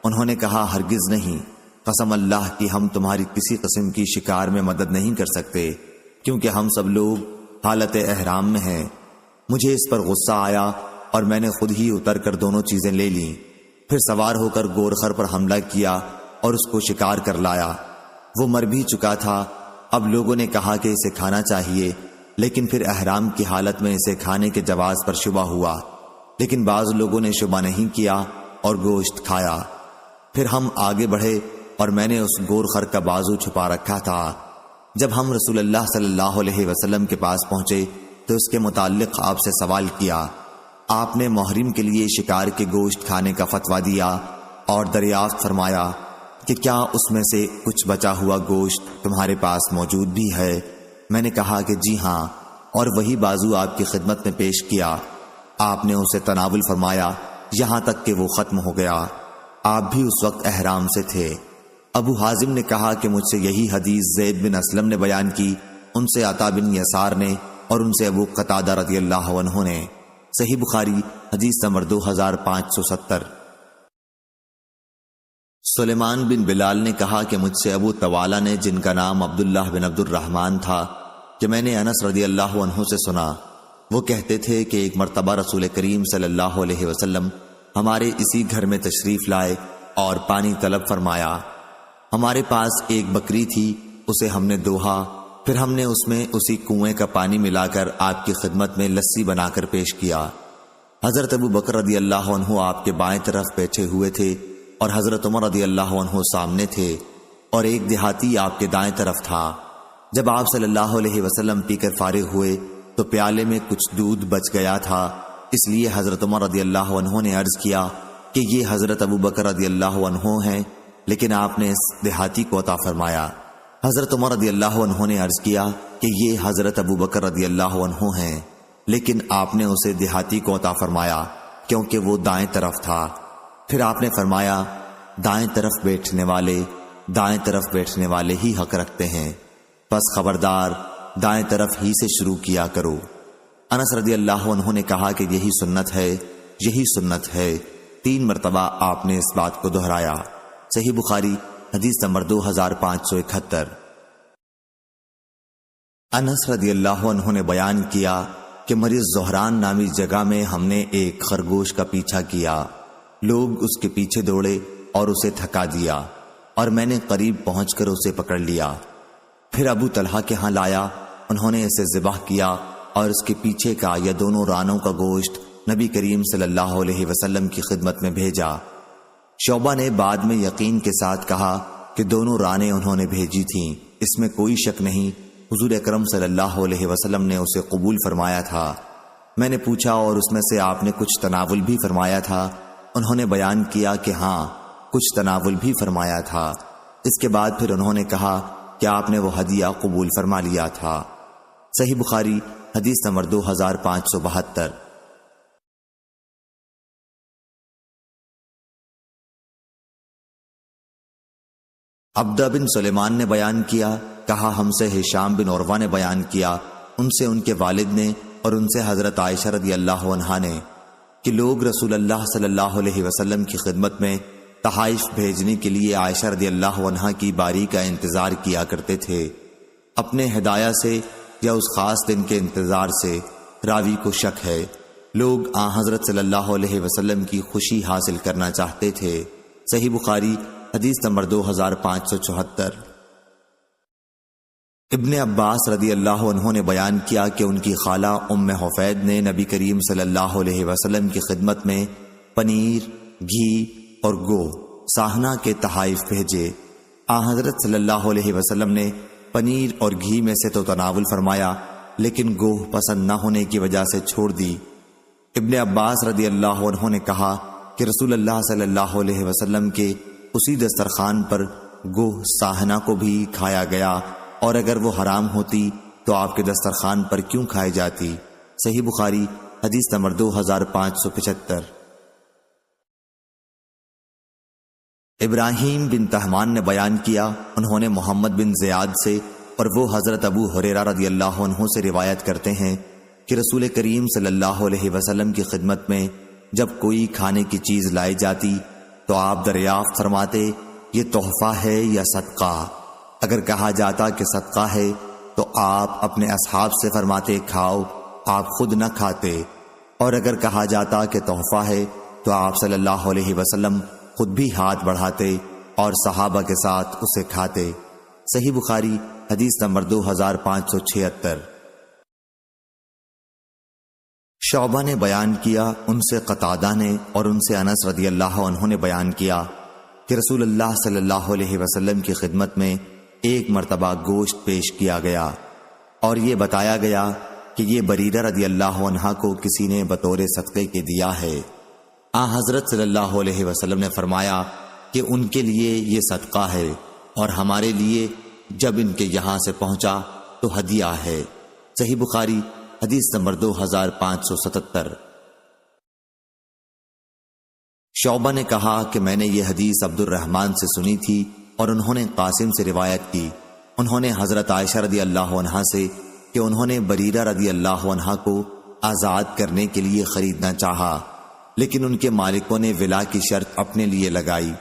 انہوں نے کہا، ہرگز نہیں، قسم اللہ کی ہم تمہاری کسی قسم کی شکار میں مدد نہیں کر سکتے، کیونکہ ہم سب لوگ حالت احرام میں ہیں۔ مجھے اس پر غصہ آیا اور میں نے خود ہی اتر کر دونوں چیزیں لے لیں، پھر سوار ہو کر گورخر پر حملہ کیا اور اس کو شکار کر لایا۔ وہ مر بھی چکا تھا۔ اب لوگوں نے کہا کہ اسے کھانا چاہیے، لیکن پھر احرام کی حالت میں اسے کھانے کے جواز پر شبہ ہوا، لیکن بعض لوگوں نے شبہ نہیں کیا اور گوشت کھایا۔ پھر ہم آگے بڑھے اور میں نے اس گورخر کا بازو چھپا رکھا تھا۔ جب ہم رسول اللہ صلی اللہ علیہ وسلم کے پاس پہنچے تو اس کے متعلق آپ سے سوال کیا۔ آپ نے محرم کے لیے شکار کے گوشت کھانے کا فتویٰ دیا اور دریافت فرمایا کہ کیا اس میں سے کچھ بچا ہوا گوشت تمہارے پاس موجود بھی ہے؟ میں نے کہا کہ جی ہاں، اور وہی بازو آپ کی خدمت میں پیش کیا۔ آپ نے اسے تناول فرمایا یہاں تک کہ وہ ختم ہو گیا۔ آپ بھی اس وقت احرام سے تھے۔ ابو حازم نے کہا کہ مجھ سے یہی حدیث زید بن اسلم نے بیان کی، ان سے عطا بن یسار نے، اور ان سے ابو قتادہ رضی اللہ عنہ نے۔ صحیح بخاری حدیث نمبر 2570۔ سلیمان بن بلال نے کہا کہ مجھ سے ابو طوالہ نے، جن کا نام عبداللہ بن عبد الرحمن تھا، کہ میں نے انس رضی اللہ عنہ سے سنا، وہ کہتے تھے کہ ایک مرتبہ رسول کریم صلی اللہ علیہ وسلم ہمارے اسی گھر میں تشریف لائے اور پانی طلب فرمایا۔ ہمارے پاس ایک بکری تھی، اسے ہم نے دوہا، پھر ہم نے اس میں اسی کنویں کا پانی ملا کر آپ کی خدمت میں لسی بنا کر پیش کیا۔ حضرت ابو بکر رضی اللہ عنہ آپ کے بائیں طرف بیٹھے ہوئے تھے اور حضرت عمر رضی اللہ عنہ سامنے تھے، اور ایک دیہاتی آپ کے دائیں طرف تھا۔ جب آپ صلی اللہ علیہ وسلم پی کر فارغ ہوئے تو پیالے میں کچھ دودھ بچ گیا تھا، اس لیے حضرت عمر رضی اللہ عنہ نے عرض کیا کہ یہ حضرت ابو بکر رضی اللہ عنہ ہیں، لیکن آپ نے اس دیہاتی کو عطا فرمایا۔ حضرت عمر رضی اللہ عنہ نے عرض کیا کہ یہ حضرت ابو بکر رضی اللہ عنہ ہیں، لیکن آپ نے اسے دیہاتی کو عطا فرمایا کیونکہ وہ دائیں طرف تھا۔ پھر آپ نے فرمایا دائیں طرف بیٹھنے والے ہی حق رکھتے ہیں، پس خبردار دائیں طرف ہی سے شروع کیا کرو۔ انس رضی اللہ عنہ نے کہا کہ یہی سنت ہے 3 مرتبہ آپ نے اس بات کو دہرایا۔ صحیح بخاری حدیث نمبر 2571۔ انس رضی اللہ عنہ نے بیان کیا کہ مریض زہران نامی جگہ میں ہم نے ایک خرگوش کا پیچھا کیا، لوگ اس کے پیچھے دوڑے اور اسے تھکا دیا، اور میں نے قریب پہنچ کر اسے پکڑ لیا، پھر ابو طلحہ کے ہاں لایا، انہوں نے اسے ذبح کیا اور اس کے پیچھے کا یا دونوں رانوں کا گوشت نبی کریم صلی اللہ علیہ وسلم کی خدمت میں بھیجا۔ شعبہ نے بعد میں یقین کے ساتھ کہا کہ دونوں رانیں انہوں نے بھیجی تھیں، اس میں کوئی شک نہیں، حضور اکرم صلی اللہ علیہ وسلم نے اسے قبول فرمایا تھا۔ میں نے پوچھا اور اس میں سے آپ نے کچھ تناول بھی فرمایا تھا؟ انہوں نے بیان کیا کہ ہاں کچھ تناول بھی فرمایا تھا۔ اس کے بعد پھر انہوں نے کہا کہ آپ نے وہ ہدیہ قبول فرما لیا تھا۔ صحیح بخاری حدیث نمبر 2572۔ عبدہ بن سلیمان نے بیان کیا، کہا ہم سے ہشام بن عروہ نے بیان کیا، ان سے ان کے والد نے اور ان سے حضرت عائشہ رضی اللہ عنہا نے، کہ لوگ رسول اللہ صلی اللہ علیہ وسلم کی خدمت میں تحائف بھیجنے کے لیے عائشہ رضی اللہ عنہا کی باری کا انتظار کیا کرتے تھے، اپنے ہدایہ سے یا اس خاص دن کے انتظار سے۔ راوی کو شک ہے، لوگ آن حضرت صلی اللہ علیہ وسلم کی خوشی حاصل کرنا چاہتے تھے۔ صحیح بخاری حدیث نمبر 2574۔ ابن عباس رضی اللہ عنہ نے بیان کیا کہ ان کی خالہ ام حفید نے نبی کریم صلی اللہ علیہ وسلم کی خدمت میں پنیر، گھی اور گو ساہنا کے تحائف بھیجے۔ آن حضرت صلی اللہ علیہ وسلم نے پنیر اور گھی میں سے تو تناول فرمایا، لیکن گوہ پسند نہ ہونے کی وجہ سے چھوڑ دی۔ ابن عباس رضی اللہ عنہ نے کہا کہ رسول اللہ صلی اللہ علیہ وسلم کے اسی دسترخوان پر گوہ ساہنا کو بھی کھایا گیا، اور اگر وہ حرام ہوتی تو آپ کے دسترخوان پر کیوں کھائی جاتی؟ صحیح بخاری حدیث نمبر 2575۔ ابراہیم بن تہمان نے بیان کیا، انہوں نے محمد بن زیاد سے اور وہ حضرت ابو ہریرہ رضی اللہ عنہ سے روایت کرتے ہیں کہ رسول کریم صلی اللہ علیہ وسلم کی خدمت میں جب کوئی کھانے کی چیز لائی جاتی تو آپ دریافت فرماتے یہ تحفہ ہے یا صدقہ؟ اگر کہا جاتا کہ صدقہ ہے تو آپ اپنے اصحاب سے فرماتے کھاؤ، آپ خود نہ کھاتے، اور اگر کہا جاتا کہ تحفہ ہے تو آپ صلی اللہ علیہ وسلم خود بھی ہاتھ بڑھاتے اور صحابہ کے ساتھ اسے کھاتے۔ صحیح بخاری حدیث نمبر 2576۔ شعبہ نے بیان کیا، ان سے قتادہ نے اور ان سے انس رضی اللہ عنہ نے بیان کیا کہ رسول اللہ صلی اللہ علیہ وسلم کی خدمت میں ایک مرتبہ گوشت پیش کیا گیا اور یہ بتایا گیا کہ یہ بریرہ رضی اللہ عنہا کو کسی نے بطور صدقے کے دیا ہے۔ حضرت صلی اللہ علیہ وسلم نے فرمایا کہ ان کے لیے یہ صدقہ ہے اور ہمارے لیے جب ان کے یہاں سے پہنچا تو ہدیہ ہے۔ صحیح بخاری حدیث نمبر 2577۔ شعبہ نے کہا کہ میں نے یہ حدیث عبد الرحمن سے سنی تھی اور انہوں نے قاسم سے روایت کی، انہوں نے حضرت عائشہ رضی اللہ عنہا سے کہ انہوں نے بریرہ رضی اللہ عنہا کو آزاد کرنے کے لیے خریدنا چاہا، لیکن ان کے مالکوں نے ولا کی شرط اپنے لیے لگائی۔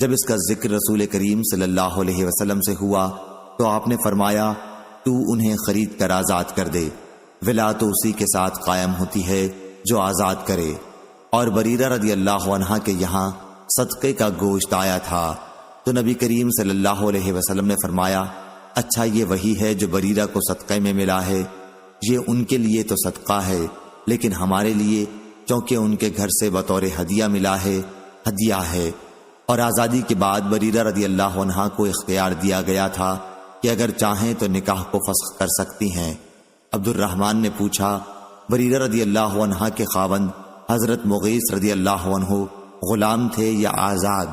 جب اس کا ذکر رسول کریم صلی اللہ علیہ وسلم سے ہوا تو آپ نے فرمایا تو انہیں خرید کر آزاد کر دے، ولا تو اسی کے ساتھ قائم ہوتی ہے جو آزاد کرے۔ اور بریرہ رضی اللہ عنہا کے یہاں صدقے کا گوشت آیا تھا تو نبی کریم صلی اللہ علیہ وسلم نے فرمایا اچھا یہ وہی ہے جو بریرہ کو صدقے میں ملا ہے، یہ ان کے لیے تو صدقہ ہے لیکن ہمارے لیے چونکہ ان کے گھر سے بطور ہدیہ ملا ہے، ہدیہ ہے۔ اور آزادی کے بعد بریرہ رضی اللہ عنہا کو اختیار دیا گیا تھا کہ اگر چاہیں تو نکاح کو فسخ کر سکتی ہیں، عبد الرحمن نے پوچھا بریرہ رضی اللہ عنہ کے خاوند حضرت مغیث رضی اللہ عنہ غلام تھے یا آزاد؟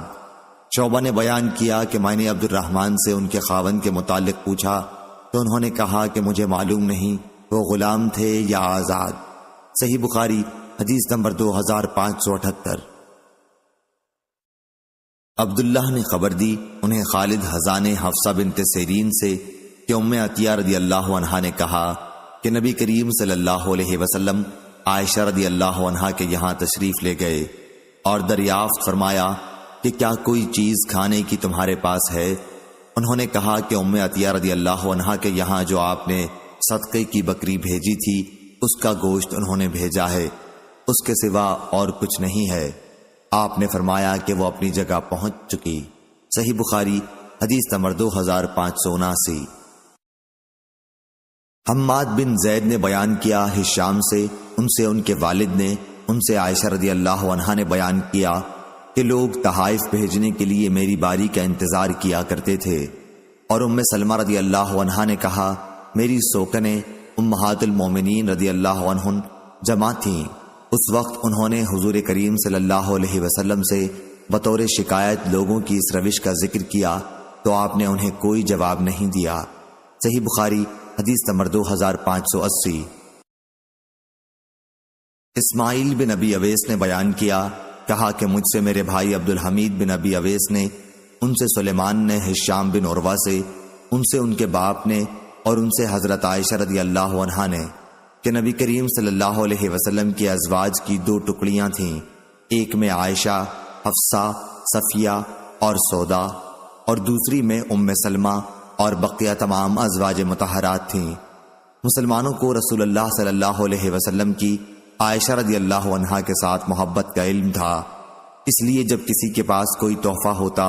شعبہ نے بیان کیا کہ میں نے عبد الرحمن سے ان کے خاوند کے متعلق پوچھا تو انہوں نے کہا کہ مجھے معلوم نہیں وہ غلام تھے یا آزاد۔ صحیح بخاری حدیث نمبر 2578۔ عبداللہ نے خبر دی انہیں خالد حضان حفصہ بنت سیرین سے کہ ام عطیہ رضی اللہ عنہا نے کہا کہ نبی کریم صلی اللہ علیہ وسلم عائشہ رضی اللہ عنہا کے یہاں تشریف لے گئے اور دریافت فرمایا کہ کیا کوئی چیز کھانے کی تمہارے پاس ہے؟ انہوں نے کہا کہ ام عطیہ رضی اللہ عنہا کے یہاں جو آپ نے صدقے کی بکری بھیجی تھی اس کا گوشت انہوں نے بھیجا ہے، اس کے سوا اور کچھ نہیں ہے۔ آپ نے فرمایا کہ وہ اپنی جگہ پہنچ چکی۔ صحیح بخاری حدیث نمبر 2579۔ حماد بن زید نے بیان کیا ہشام سے ان کے والد نے ان سے عائشہ رضی اللہ عنہا نے بیان کیا کہ لوگ تحائف بھیجنے کے لیے میری باری کا انتظار کیا کرتے تھے، اور ام سلمہ رضی اللہ عنہا نے کہا میری سوکنیں امہات المومنین رضی اللہ عنہن جمع تھیں۔ اس وقت انہوں نے حضور کریم صلی اللہ علیہ وسلم سے بطور شکایت لوگوں کی اس روش کا ذکر کیا تو آپ نے انہیں کوئی جواب نہیں دیا۔ صحیح بخاری حدیث نمبر 2580۔ اسماعیل بن ابی اویس نے بیان کیا، کہا کہ مجھ سے میرے بھائی عبد الحمید بن ابی اویس نے، ان سے سلیمان نے ہشام بن عروہ سے، ان سے ان کے باپ نے، اور ان سے حضرت عائشہ رضی اللہ عنہا نے کہ نبی کریم صلی اللہ علیہ وسلم کے ازواج کی 2 ٹکڑیاں تھیں، ایک میں عائشہ، حفصہ، صفیہ اور سودا، اور دوسری میں ام سلمہ اور بقیہ تمام ازواج مطہرات تھیں۔ مسلمانوں کو رسول اللہ صلی اللہ علیہ وسلم کی عائشہ رضی اللہ عنہا کے ساتھ محبت کا علم تھا، اس لیے جب کسی کے پاس کوئی تحفہ ہوتا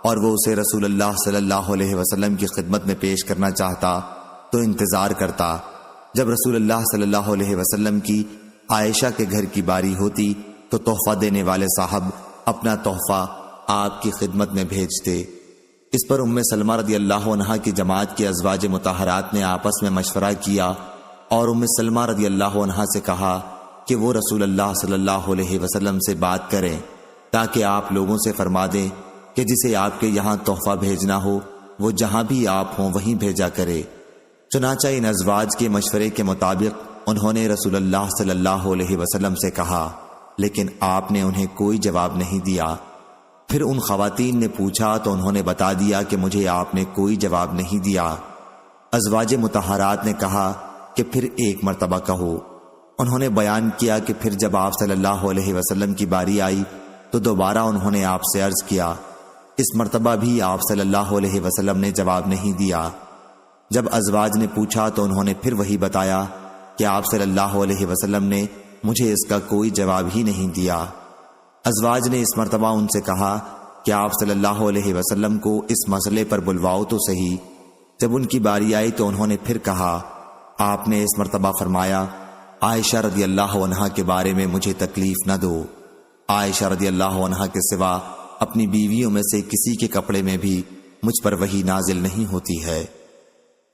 اور وہ اسے رسول اللہ صلی اللہ علیہ وسلم کی خدمت میں پیش کرنا چاہتا تو انتظار کرتا۔ جب رسول اللہ صلی اللہ علیہ وسلم کی عائشہ کے گھر کی باری ہوتی تو تحفہ دینے والے صاحب اپنا تحفہ آپ کی خدمت میں بھیجتے۔ اس پر ام سلمہ رضی اللہ عنہا کی جماعت کے ازواج مطہرات نے آپس میں مشورہ کیا اور ام سلمہ رضی اللہ عنہا سے کہا کہ وہ رسول اللہ صلی اللہ علیہ وسلم سے بات کریں تاکہ آپ لوگوں سے فرما دیں کہ جسے آپ کے یہاں تحفہ بھیجنا ہو وہ جہاں بھی آپ ہوں وہیں بھیجا کرے۔ چنانچہ ان ازواج کے مشورے کے مطابق انہوں نے رسول اللہ صلی اللہ علیہ وسلم سے کہا، لیکن آپ نے انہیں کوئی جواب نہیں دیا۔ پھر ان خواتین نے پوچھا تو انہوں نے بتا دیا کہ مجھے آپ نے کوئی جواب نہیں دیا۔ ازواج مطہرات نے کہا کہ پھر ایک مرتبہ کہو۔ انہوں نے بیان کیا کہ پھر جب آپ صلی اللہ علیہ وسلم کی باری آئی تو دوبارہ انہوں نے آپ سے عرض کیا، اس مرتبہ بھی آپ صلی اللہ علیہ وسلم نے جواب نہیں دیا۔ جب ازواج نے پوچھا تو انہوں نے پھر وہی بتایا کہ آپ صلی اللہ علیہ وسلم نے مجھے اس کا کوئی جواب ہی نہیں دیا۔ ازواج نے اس مرتبہ ان سے کہا کہ آپ صلی اللہ علیہ وسلم کو اس مسئلے پر بلواؤ تو صحیح۔ جب ان کی باری آئی تو انہوں نے پھر کہا، آپ نے اس مرتبہ فرمایا عائشہ رضی اللہ عنہا کے بارے میں مجھے تکلیف نہ دو۔ عائشہ رضی اللہ عنہا کے سوا اپنی بیویوں میں سے کسی کے کپڑے میں بھی مجھ پر وحی نازل نہیں ہوتی ہے۔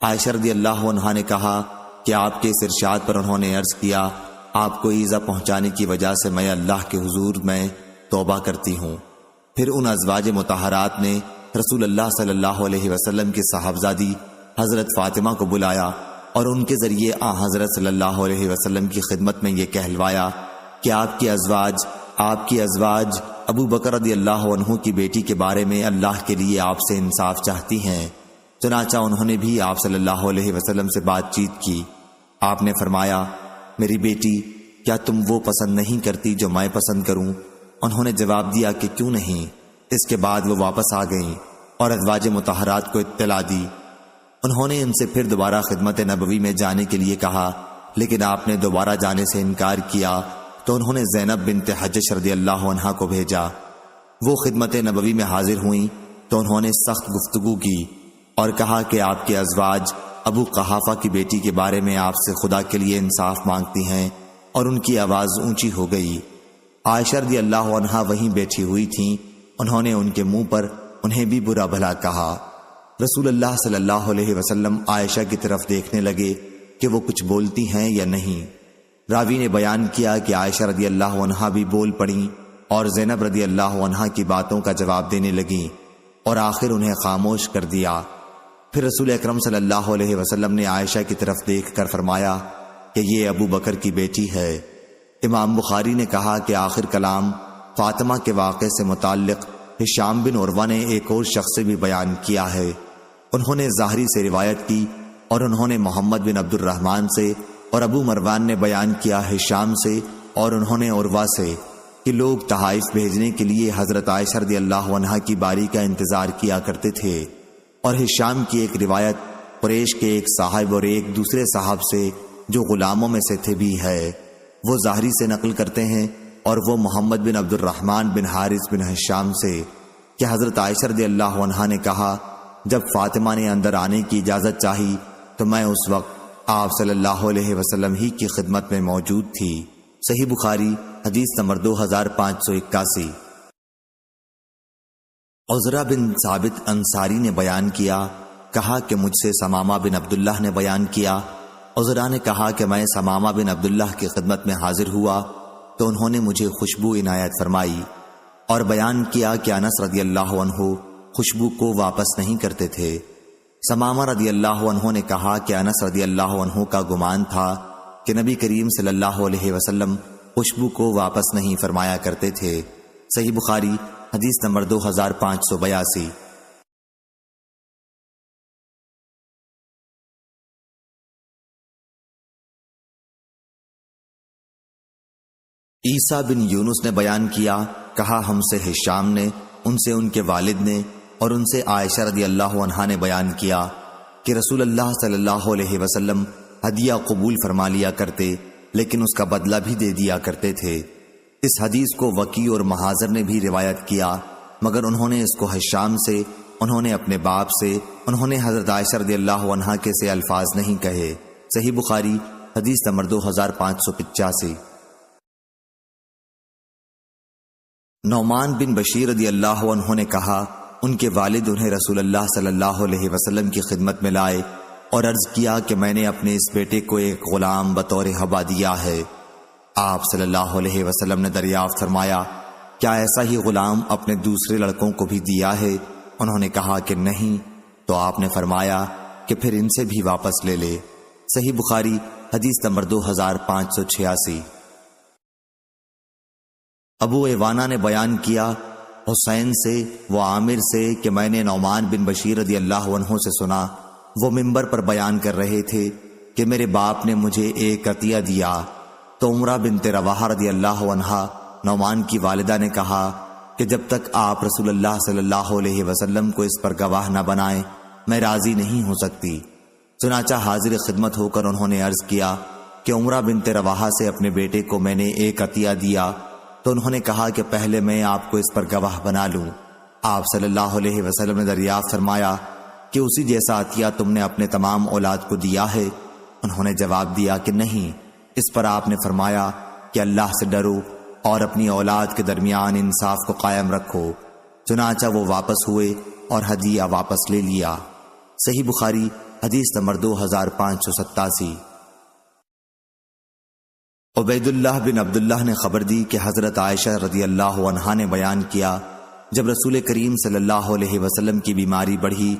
عائشہ رضی اللہ عنہا نے کہا کہ آپ کے اس ارشاد پر انہوں نے عرض کیا، آپ کو ایذا پہنچانے کی وجہ سے میں اللہ کے حضور میں توبہ کرتی ہوں۔ پھر ان ازواج مطہرات نے رسول اللہ صلی اللہ علیہ وسلم کی صاحبزادی حضرت فاطمہ کو بلایا اور ان کے ذریعے حضرت صلی اللہ علیہ وسلم کی خدمت میں یہ کہلوایا کہ آپ کی ازواج ابو بکر رضی اللہ عنہ کی بیٹی کے بارے میں اللہ کے لیے آپ سے انصاف چاہتی ہیں۔ چنانچہ انہوں نے بھی آپ صلی اللہ علیہ وسلم سے بات چیت کی۔ آپ نے فرمایا، میری بیٹی، کیا تم وہ پسند نہیں کرتی جو میں پسند کروں؟ انہوں نے جواب دیا کہ کیوں نہیں۔ اس کے بعد وہ واپس آ گئیں اور ازواج مطہرات کو اطلاع دی۔ انہوں نے ان سے پھر دوبارہ خدمت نبوی میں جانے کے لیے کہا، لیکن آپ نے دوبارہ جانے سے انکار کیا تو انہوں نے زینب بنت حجش رضی اللہ عنہا کو بھیجا۔ وہ خدمت نبوی میں حاضر ہوئیں تو انہوں نے سخت گفتگو کی اور کہا کہ آپ کے ازواج ابو قحافہ کی بیٹی کے بارے میں آپ سے خدا کے لیے انصاف مانگتی ہیں، اور ان کی آواز اونچی ہو گئی۔ عائشہ رضی اللہ عنہا وہیں بیٹھی ہوئی تھیں۔ انہوں نے ان کے منہ پر انہیں بھی برا بھلا کہا۔ رسول اللہ صلی اللہ علیہ وسلم عائشہ کی طرف دیکھنے لگے کہ وہ کچھ بولتی ہیں یا نہیں۔ راوی نے بیان کیا کہ عائشہ رضی اللہ عنہا بھی بول پڑیں اور زینب رضی اللہ عنہا کی باتوں کا جواب دینے لگیں اور آخر انہیں خاموش کر دیا۔ پھر رسول اکرم صلی اللہ علیہ وسلم نے عائشہ کی طرف دیکھ کر فرمایا کہ یہ ابو بکر کی بیٹی ہے۔ امام بخاری نے کہا کہ آخر کلام فاطمہ کے واقعے سے متعلق ہشام بن عروہ نے ایک اور شخص سے بھی بیان کیا ہے۔ انہوں نے ظاہری سے روایت کی اور انہوں نے محمد بن عبد الرحمن سے، اور ابو مروان نے بیان کیا ہشام سے اور انہوں نے عروہ سے کہ لوگ تحائف بھیجنے کے لیے حضرت عائشہ رضی اللہ عنہا کی باری کا انتظار کیا کرتے تھے۔ اور ہشام کی ایک روایت قریش کے ایک صاحب اور ایک دوسرے صاحب سے جو غلاموں میں سے تھے بھی ہے، وہ ظاہری سے نقل کرتے ہیں اور وہ محمد بن عبد الرحمن بن حارث بن ہشام سے کہ حضرت عائشہ رضی اللہ عنہا نے کہا جب فاطمہ نے اندر آنے کی اجازت چاہی تو میں اس وقت آپ صلی اللہ علیہ وسلم ہی کی خدمت میں موجود تھی۔ صحیح بخاری حدیث نمبر 2581۔ عزرہ بن ثابت انصاری نے بیان کیا، کہا کہ مجھ سے ثمامہ بن عبداللہ نے بیان کیا۔ عزرہ نے کہا کہ میں ثمامہ بن عبداللہ کی خدمت میں حاضر ہوا تو انہوں نے مجھے خوشبو عنایت فرمائی اور بیان کیا کہ انس رضی اللہ عنہ خوشبو کو واپس نہیں کرتے تھے۔ ثمامہ رضی اللہ عنہ نے کہا کہ انس رضی اللہ عنہ کا گمان تھا کہ نبی کریم صلی اللہ علیہ وسلم خوشبو کو واپس نہیں فرمایا کرتے تھے۔ صحیح بخاری حدیث نمبر 2582۔ عیسیٰ بن یونس نے بیان کیا، کہا ہم سے ہشام نے، ان سے ان کے والد نے، اور ان سے عائشہ رضی اللہ عنہا نے بیان کیا کہ رسول اللہ صلی اللہ علیہ وسلم ہدیہ قبول فرما لیا کرتے لیکن اس کا بدلہ بھی دے دیا کرتے تھے۔ اس حدیث کو وکی اور محاذر نے بھی روایت کیا، مگر انہوں نے اس کو ہشام سے، انہوں نے اپنے باپ سے، انہوں نے حضرت عائشہ رضی اللہ عنہا کے سے الفاظ نہیں کہے۔ صحیح بخاری حدیث نمبر 2585۔ نعمان بن بشیر رضی اللہ عنہ نے کہا ان کے والد انہیں رسول اللہ صلی اللہ علیہ وسلم کی خدمت میں لائے اور عرض کیا کہ میں نے اپنے اس بیٹے کو ایک غلام بطور ہبہ دیا ہے۔ آپ صلی اللہ علیہ وسلم نے دریافت فرمایا کیا ایسا ہی غلام اپنے دوسرے لڑکوں کو بھی دیا ہے؟ انہوں نے کہا کہ نہیں، تو آپ نے فرمایا کہ پھر ان سے بھی واپس لے لے۔ صحیح بخاری حدیث نمبر 2586۔ ابو ایوانہ نے بیان کیا حسین سے و عامر سے کہ میں نے نعمان بن بشیر رضی اللہ عنہ سے سنا، وہ منبر پر بیان کر رہے تھے کہ میرے باپ نے مجھے ایک عطیہ دیا، تو عمرہ بنت رواحہ رضی اللہ عنہا نعمان کی والدہ نے کہا کہ جب تک آپ رسول اللہ صلی اللہ علیہ وسلم کو اس پر گواہ نہ بنائیں میں راضی نہیں ہو سکتی۔ چنانچہ حاضر خدمت ہو کر انہوں نے عرض کیا کہ عمرہ بنت رواحہ سے اپنے بیٹے کو میں نے ایک عطیہ دیا، تو انہوں نے کہا کہ پہلے میں آپ کو اس پر گواہ بنا لوں۔ آپ صلی اللہ علیہ وسلم نے دریافت فرمایا کہ اسی جیسا عطیہ تم نے اپنے تمام اولاد کو دیا ہے؟ انہوں نے جواب دیا کہ نہیں۔ اس پر آپ نے فرمایا کہ اللہ سے ڈرو اور اپنی اولاد کے درمیان انصاف کو قائم رکھو۔ چنانچہ وہ واپس ہوئے اور ہدیہ واپس لے لیا۔ صحیح بخاری حدیث نمبر 2587۔ عبید اللہ بن عبداللہ نے خبر دی کہ حضرت عائشہ رضی اللہ عنہا نے بیان کیا جب رسول کریم صلی اللہ علیہ وسلم کی بیماری بڑھی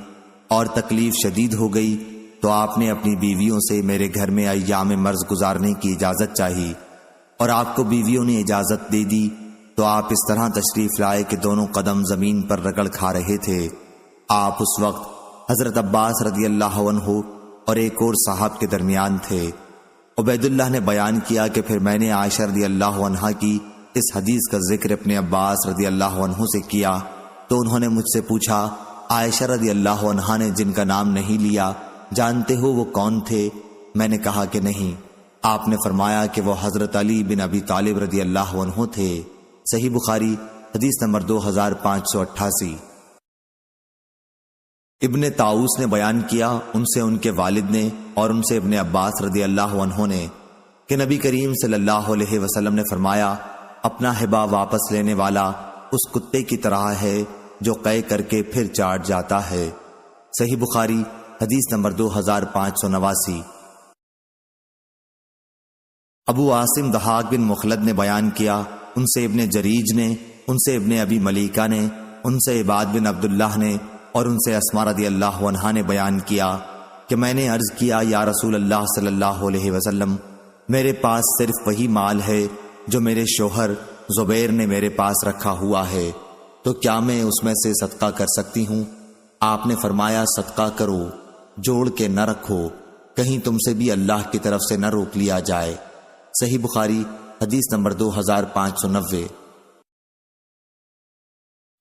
اور تکلیف شدید ہو گئی تو آپ نے اپنی بیویوں سے میرے گھر میں ایام مرض گزارنے کی اجازت چاہی، اور آپ کو بیویوں نے اجازت دے دی تو آپ اس طرح تشریف لائے کہ دونوں قدم زمین پر رگڑ کھا رہے تھے۔ آپ اس وقت حضرت عباس رضی اللہ عنہ اور ایک اور صاحب کے درمیان تھے۔ عبید اللہ نے بیان کیا کہ پھر میں نے عائشہ رضی اللہ عنہا کی اس حدیث کا ذکر اپنے عباس رضی اللہ عنہ سے کیا تو انہوں نے مجھ سے پوچھا عائشہ رضی اللہ عنہا نے جن کا نام نہیں لیا جانتے ہو وہ کون تھے؟ میں نے کہا کہ نہیں۔ آپ نے فرمایا کہ وہ حضرت علی بن ابی طالب رضی اللہ عنہ تھے۔ صحیح بخاری حدیث نمبر 2588۔ ابن طاؤس نے بیان کیا ان سے ان کے والد نے اور ان سے ابن عباس رضی اللہ عنہ نے کہ نبی کریم صلی اللہ علیہ وسلم نے فرمایا اپنا ہبہ واپس لینے والا اس کتے کی طرح ہے جو قے کر کے پھر چاٹ جاتا ہے۔ صحیح بخاری حدیث نمبر 2589۔ ابو عاصم ضحاک بن مخلد نے بیان کیا، ان سے ابن جریج نے، ان سے ابن ابی ملیکہ نے، ان سے عباد بن عبداللہ نے اور ان سے اسماء رضی اللہ عنہا نے بیان کیا کہ میں نے عرض کیا یا رسول اللہ صلی اللہ علیہ وسلم، میرے پاس صرف وہی مال ہے جو میرے شوہر زبیر نے میرے پاس رکھا ہوا ہے، تو کیا میں اس میں سے صدقہ کر سکتی ہوں؟ آپ نے فرمایا صدقہ کرو، جوڑ کے نہ رکھو، کہیں تم سے بھی اللہ کی طرف سے نہ روک لیا جائے۔ صحیح بخاری حدیث نمبر 2590۔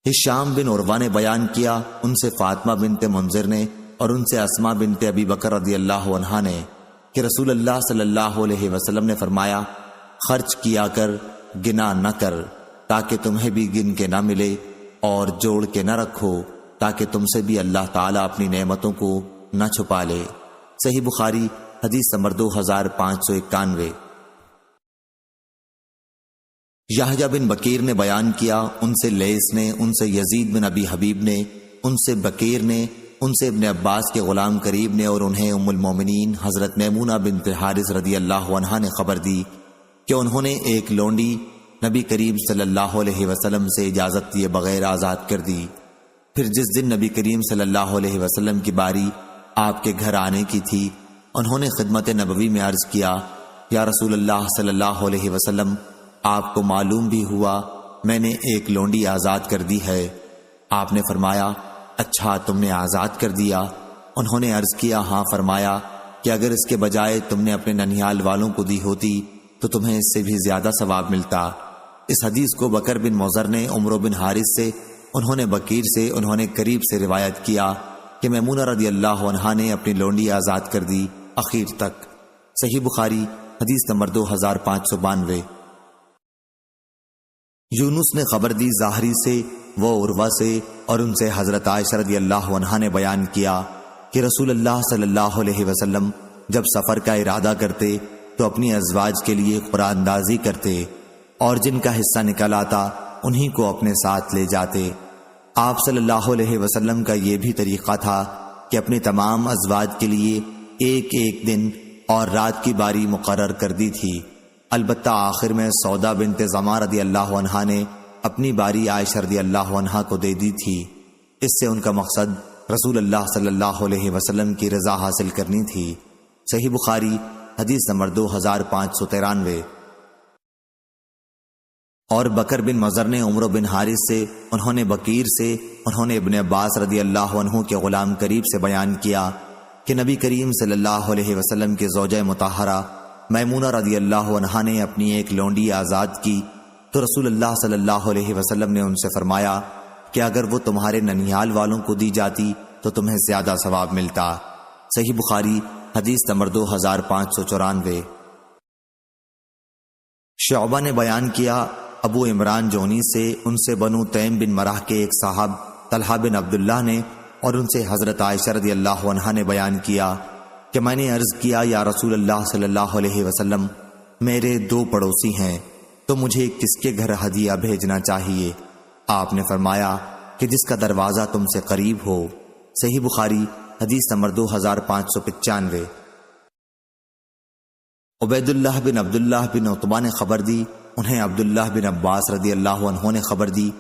ہشام بن عروہ نے بیان کیا، ان سے فاطمہ بنت منذر نے اور ان سے اسماء بنت ابی بکر رضی اللہ عنہا نے کہ رسول اللہ صلی اللہ علیہ وسلم نے فرمایا، خرچ کیا کر، گنا نہ کر، تاکہ تمہیں بھی گن کے نہ ملے، اور جوڑ کے نہ رکھو تاکہ تم سے بھی اللہ تعالیٰ اپنی نعمتوں کو نہ چھپا لے۔ صحیح بخاری حدیث نمبر 2591۔ یحییٰ بن بکیر نے بیان کیا، ان سے لیث نے، ان سے یزید بن ابی حبیب نے، ان سے بکیر نے، ان سے ابن عباس کے غلام قریب نے، اور انہیں ام المومنین حضرت میمونہ بنت حارث رضی اللہ عنہا نے خبر دی کہ انہوں نے ایک لونڈی نبی کریم صلی اللہ علیہ وسلم سے اجازت دیے بغیر آزاد کر دی۔ پھر جس دن نبی کریم صلی اللہ علیہ وسلم کی باری آپ کے گھر آنے کی تھی، انہوں نے خدمت نبوی میں عرض کیا، یا رسول اللہ صلی اللہ علیہ وسلم، آپ کو معلوم بھی ہوا میں نے ایک لونڈی آزاد کر دی ہے۔ آپ نے فرمایا، اچھا تم نے آزاد کر دیا؟ انہوں نے عرض کیا، ہاں۔ فرمایا کہ اگر اس کے بجائے تم نے اپنے ننیال والوں کو دی ہوتی تو تمہیں اس سے بھی زیادہ ثواب ملتا۔ اس حدیث کو بکر بن مضر نے عمرو بن حارث سے، انہوں نے بکیر سے، انہوں نے قریب سے روایت کیا کہ میمونہ رضی اللہ عنہا نے اپنی لونڈی آزاد کر دی اخیر تک۔ صحیح بخاری حدیث نمبر 2592۔ یونس نے خبر دی ظاہری سے، وہ عروہ سے، اور ان سے حضرت عائشہ رضی اللہ عنہا نے بیان کیا کہ رسول اللہ صلی اللہ علیہ وسلم جب سفر کا ارادہ کرتے تو اپنی ازواج کے لیے قرآن اندازی کرتے، اور جن کا حصہ نکل آتا انہی کو اپنے ساتھ لے جاتے۔ آپ صلی اللہ علیہ وسلم کا یہ بھی طریقہ تھا کہ اپنی تمام ازواج کے لیے ایک ایک دن اور رات کی باری مقرر کر دی تھی، البتہ آخر میں سودا بنت زمعہ رضی اللہ عنہا نے اپنی باری عائشہ رضی اللہ عنہا کو دے دی تھی۔ اس سے ان کا مقصد رسول اللہ صلی اللہ علیہ وسلم کی رضا حاصل کرنی تھی۔ صحیح بخاری حدیث نمبر 2593۔ اور بکر بن مضر نے عمرو بن حارث سے، انہوں نے بکیر سے، انہوں نے ابن عباس رضی اللہ عنہ کے غلام قریب سے بیان کیا کہ نبی کریم صلی اللہ علیہ وسلم کے زوجہ مطہرہ میمونہ رضی اللہ عنہا نے اپنی ایک لونڈی آزاد کی تو رسول اللہ صلی اللہ علیہ وسلم نے ان سے فرمایا کہ اگر وہ تمہارے ننیال والوں کو دی جاتی تو تمہیں زیادہ ثواب ملتا۔ صحیح بخاری حدیث نمبر 2594۔ شعبہ نے بیان کیا، ابو عمران جونی سے، ان سے بنو تیم بن مرح کے ایک صاحب طلحہ بن عبداللہ نے، اور ان سے حضرت عائشہ رضی اللہ عنہا نے بیان کیا کہ میں نے عرض کیا، یا رسول اللہ صلی اللہ علیہ وسلم، میرے 2 پڑوسی ہیں، تو مجھے کس کے گھر ہدیہ بھیجنا چاہیے؟ آپ نے فرمایا کہ جس کا دروازہ تم سے قریب ہو۔ صحیح بخاری حدیث نمبر 2595۔ عبید اللہ بن عبداللہ بن عتبہ نے خبر دی، انہیں عبداللہ بن عباس رضی اللہ عنہ نے خبر دی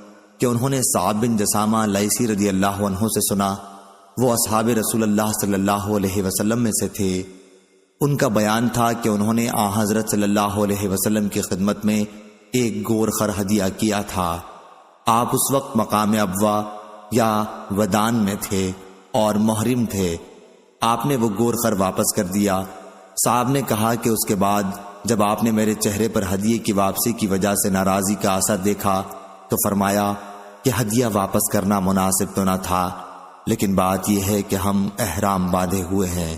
کہ انہوں نے صعب بن جسامہ لیثی رضی اللہ عنہ سے سنا، وہ اصحاب رسول اللہ صلی اللہ علیہ وسلم میں سے تھے۔ ان کا بیان تھا کہ انہوں نے آن حضرت صلی اللہ علیہ وسلم کی خدمت میں ایک گور خر ہدیہ کیا تھا۔ آپ اس وقت مقام ابوا یا ودان میں تھے اور محرم تھے۔ آپ نے وہ گور خر واپس کر دیا۔ صاحب نے کہا کہ اس کے بعد جب آپ نے میرے چہرے پر ہدیے کی واپسی کی وجہ سے ناراضی کا اثر دیکھا تو فرمایا کہ ہدیہ واپس کرنا مناسب تو نہ تھا، لیکن بات یہ ہے کہ ہم احرام باندھے ہوئے ہیں۔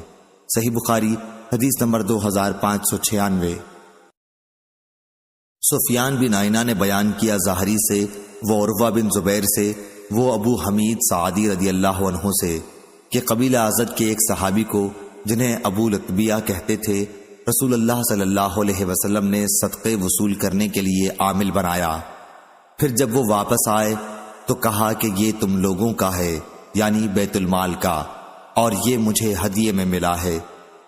صحیح بخاری حدیث نمبر 2596۔ سفیان بن عینہ نے بیان کیا ظاہری سے، وہ عروہ بن زبیر سے، وہ ابو حمید سعدی رضی اللہ عنہ سے کہ قبیلہ ازد کے ایک صحابی کو جنہیں ابو لطبیہ کہتے تھے رسول اللہ صلی اللہ علیہ وسلم نے صدقے وصول کرنے کے لیے عامل بنایا۔ پھر جب وہ واپس آئے تو کہا کہ یہ تم لوگوں کا ہے، یعنی بیت المال کا، اور یہ مجھے ہدیے میں ملا ہے۔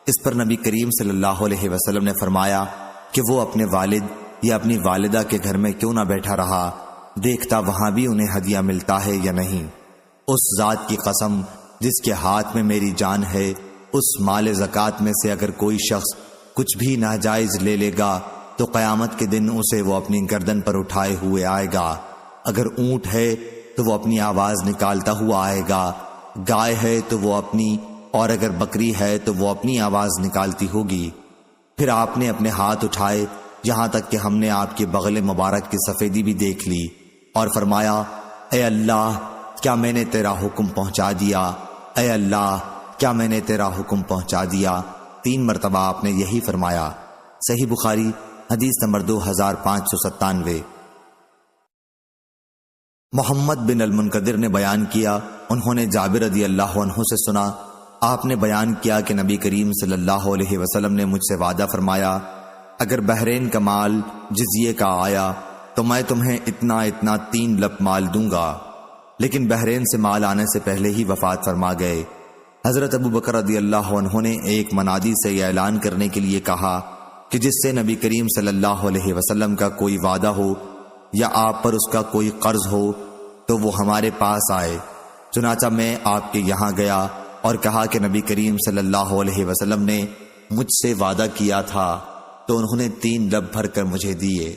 اس پر نبی کریم صلی اللہ علیہ وسلم نے فرمایا کہ وہ اپنے والد یا اپنی والدہ کے گھر میں کیوں نہ بیٹھا رہا، دیکھتا وہاں بھی انہیں ہدیہ ملتا ہے یا نہیں۔ اس ذات کی قسم جس کے ہاتھ میں میری جان ہے، اس مال زکوٰۃ میں سے اگر کوئی شخص کچھ بھی ناجائز لے لے گا تو قیامت کے دن اسے وہ اپنی گردن پر اٹھائے ہوئے آئے گا۔ اگر اونٹ ہے تو وہ اپنی آواز نکالتا ہوا آئے گا، گائے ہے تو وہ اپنی، اور اگر بکری ہے تو وہ اپنی آواز نکالتی ہوگی۔ پھر آپ نے اپنے ہاتھ اٹھائے یہاں تک کہ ہم نے آپ کے بغل مبارک کی سفیدی بھی دیکھ لی، اور فرمایا، اے اللہ کیا میں نے تیرا حکم پہنچا دیا؟ اے اللہ کیا میں نے تیرا حکم پہنچا دیا؟ 3 مرتبہ آپ نے یہی فرمایا۔ صحیح بخاری حدیث نمبر 2597۔ محمد بن المنقدر نے بیان کیا، انہوں نے جابر رضی اللہ عنہ سے سنا، آپ نے بیان کیا کہ نبی کریم صلی اللہ علیہ وسلم نے مجھ سے وعدہ فرمایا، اگر بحرین کا مال جزیے کا آیا تو میں تمہیں اتنا 3 لپ مال دوں گا، لیکن بحرین سے مال آنے سے پہلے ہی وفات فرما گئے۔ حضرت ابو بکر رضی اللہ عنہ نے ایک منادی سے یہ اعلان کرنے کے لیے کہا کہ جس سے نبی کریم صلی اللہ علیہ وسلم کا کوئی وعدہ ہو یا آپ پر اس کا کوئی قرض ہو تو وہ ہمارے پاس آئے۔ چنانچہ میں آپ کے یہاں گیا اور کہا کہ نبی کریم صلی اللہ علیہ وسلم نے مجھ سے وعدہ کیا تھا، تو انہوں نے 3 لب بھر کر مجھے دیے۔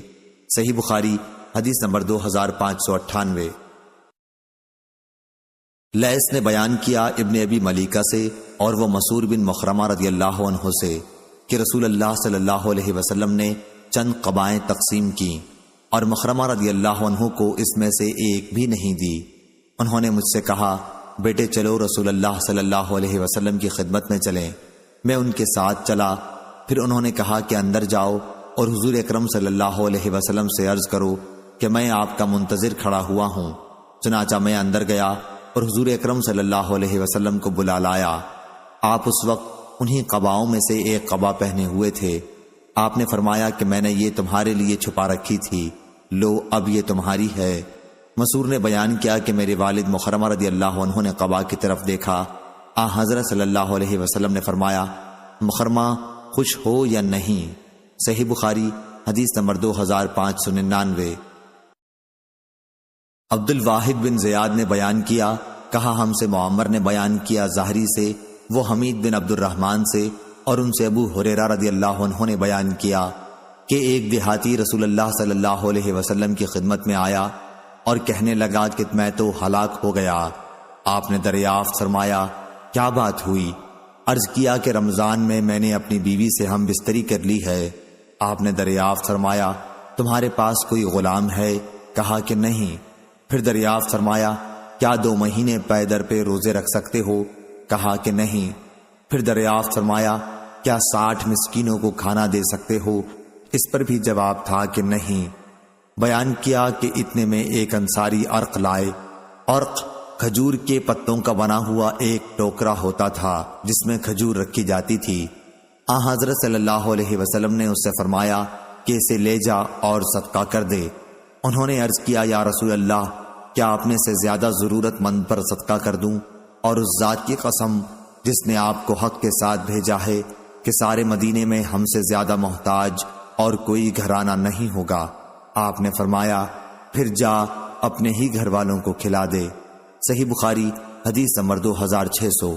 صحیح بخاری حدیث نمبر 2598۔ لیث نے بیان کیا ابن ابی ملیکہ سے اور وہ مسعور بن مخرمہ رضی اللہ عنہ سے کہ رسول اللہ صلی اللہ علیہ وسلم نے چند قبائیں تقسیم کی اور مخرمہ رضی اللہ عنہ کو اس میں سے ایک بھی نہیں دی۔ انہوں نے مجھ سے کہا، بیٹے چلو رسول اللہ صلی اللہ علیہ وسلم کی خدمت میں چلیں۔ میں ان کے ساتھ چلا۔ پھر انہوں نے کہا کہ اندر جاؤ اور حضور اکرم صلی اللہ علیہ وسلم سے عرض کرو کہ میں آپ کا منتظر کھڑا ہوا ہوں۔ چنانچہ میں اندر گیا اور حضور اکرم صلی اللہ علیہ وسلم کو بلا لایا۔ آپ اس وقت انہی قباؤں میں سے ایک قبا پہنے ہوئے تھے۔ آپ نے فرمایا کہ میں نے یہ تمہارے لیے چھپا رکھی تھی، لو اب یہ تمہاری ہے۔ مسعور نے بیان کیا کہ میرے والد مخرمہ رضی اللہ عنہ نے قبا کی طرف دیکھا۔ حضرت صلی اللہ علیہ وسلم نے فرمایا، مخرمہ خوش ہو یا نہیں؟ صحیح بخاری حدیث نمبر 2599۔ عبد الواحد بن زیاد نے بیان کیا، کہا ہم سے معمر نے بیان کیا ظاہری سے، وہ حمید بن عبد الرحمن سے، اور ان سے ابو ہریرہ رضی اللہ عنہ نے بیان کیا کہ ایک دیہاتی رسول اللہ صلی اللہ علیہ وسلم کی خدمت میں آیا اور کہنے لگا کہ میں تو ہلاک ہو گیا۔ آپ نے دریافت فرمایا، کیا بات ہوئی؟ عرض کیا کہ رمضان میں نے اپنی بیوی سے ہم بستری کر لی ہے۔ آپ نے دریافت فرمایا، تمہارے پاس کوئی غلام ہے؟ کہا کہ نہیں۔ پھر دریافت فرمایا، کیا 2 مہینے پے در پہ روزے رکھ سکتے ہو؟ کہا کہ نہیں۔ پھر دریافت فرمایا، کیا 60 مسکینوں کو کھانا دے سکتے ہو؟ اس پر بھی جواب تھا کہ نہیں۔ بیان کیا کہ اتنے میں ایک انصاری عرق لائے۔ عرق کھجور کے پتوں کا بنا ہوا ایک ٹوکرا ہوتا تھا جس میں کھجور رکھی جاتی تھی۔ حضرت صلی اللہ علیہ وسلم نے اس سے فرمایا کہ اسے لے جا اور صدقہ کر دے۔ انہوں نے عرض کیا، یا رسول اللہ کیا اپنے سے زیادہ ضرورت مند پر صدقہ کر دوں؟ اور اس ذات کی قسم جس نے آپ کو حق کے ساتھ بھیجا ہے کہ سارے مدینے میں ہم سے زیادہ محتاج اور کوئی گھرانہ نہیں ہوگا۔ آپ نے فرمایا، پھر جا اپنے ہی گھر والوں کو کھلا دے۔ صحیح بخاری حدیث نمبر 2600۔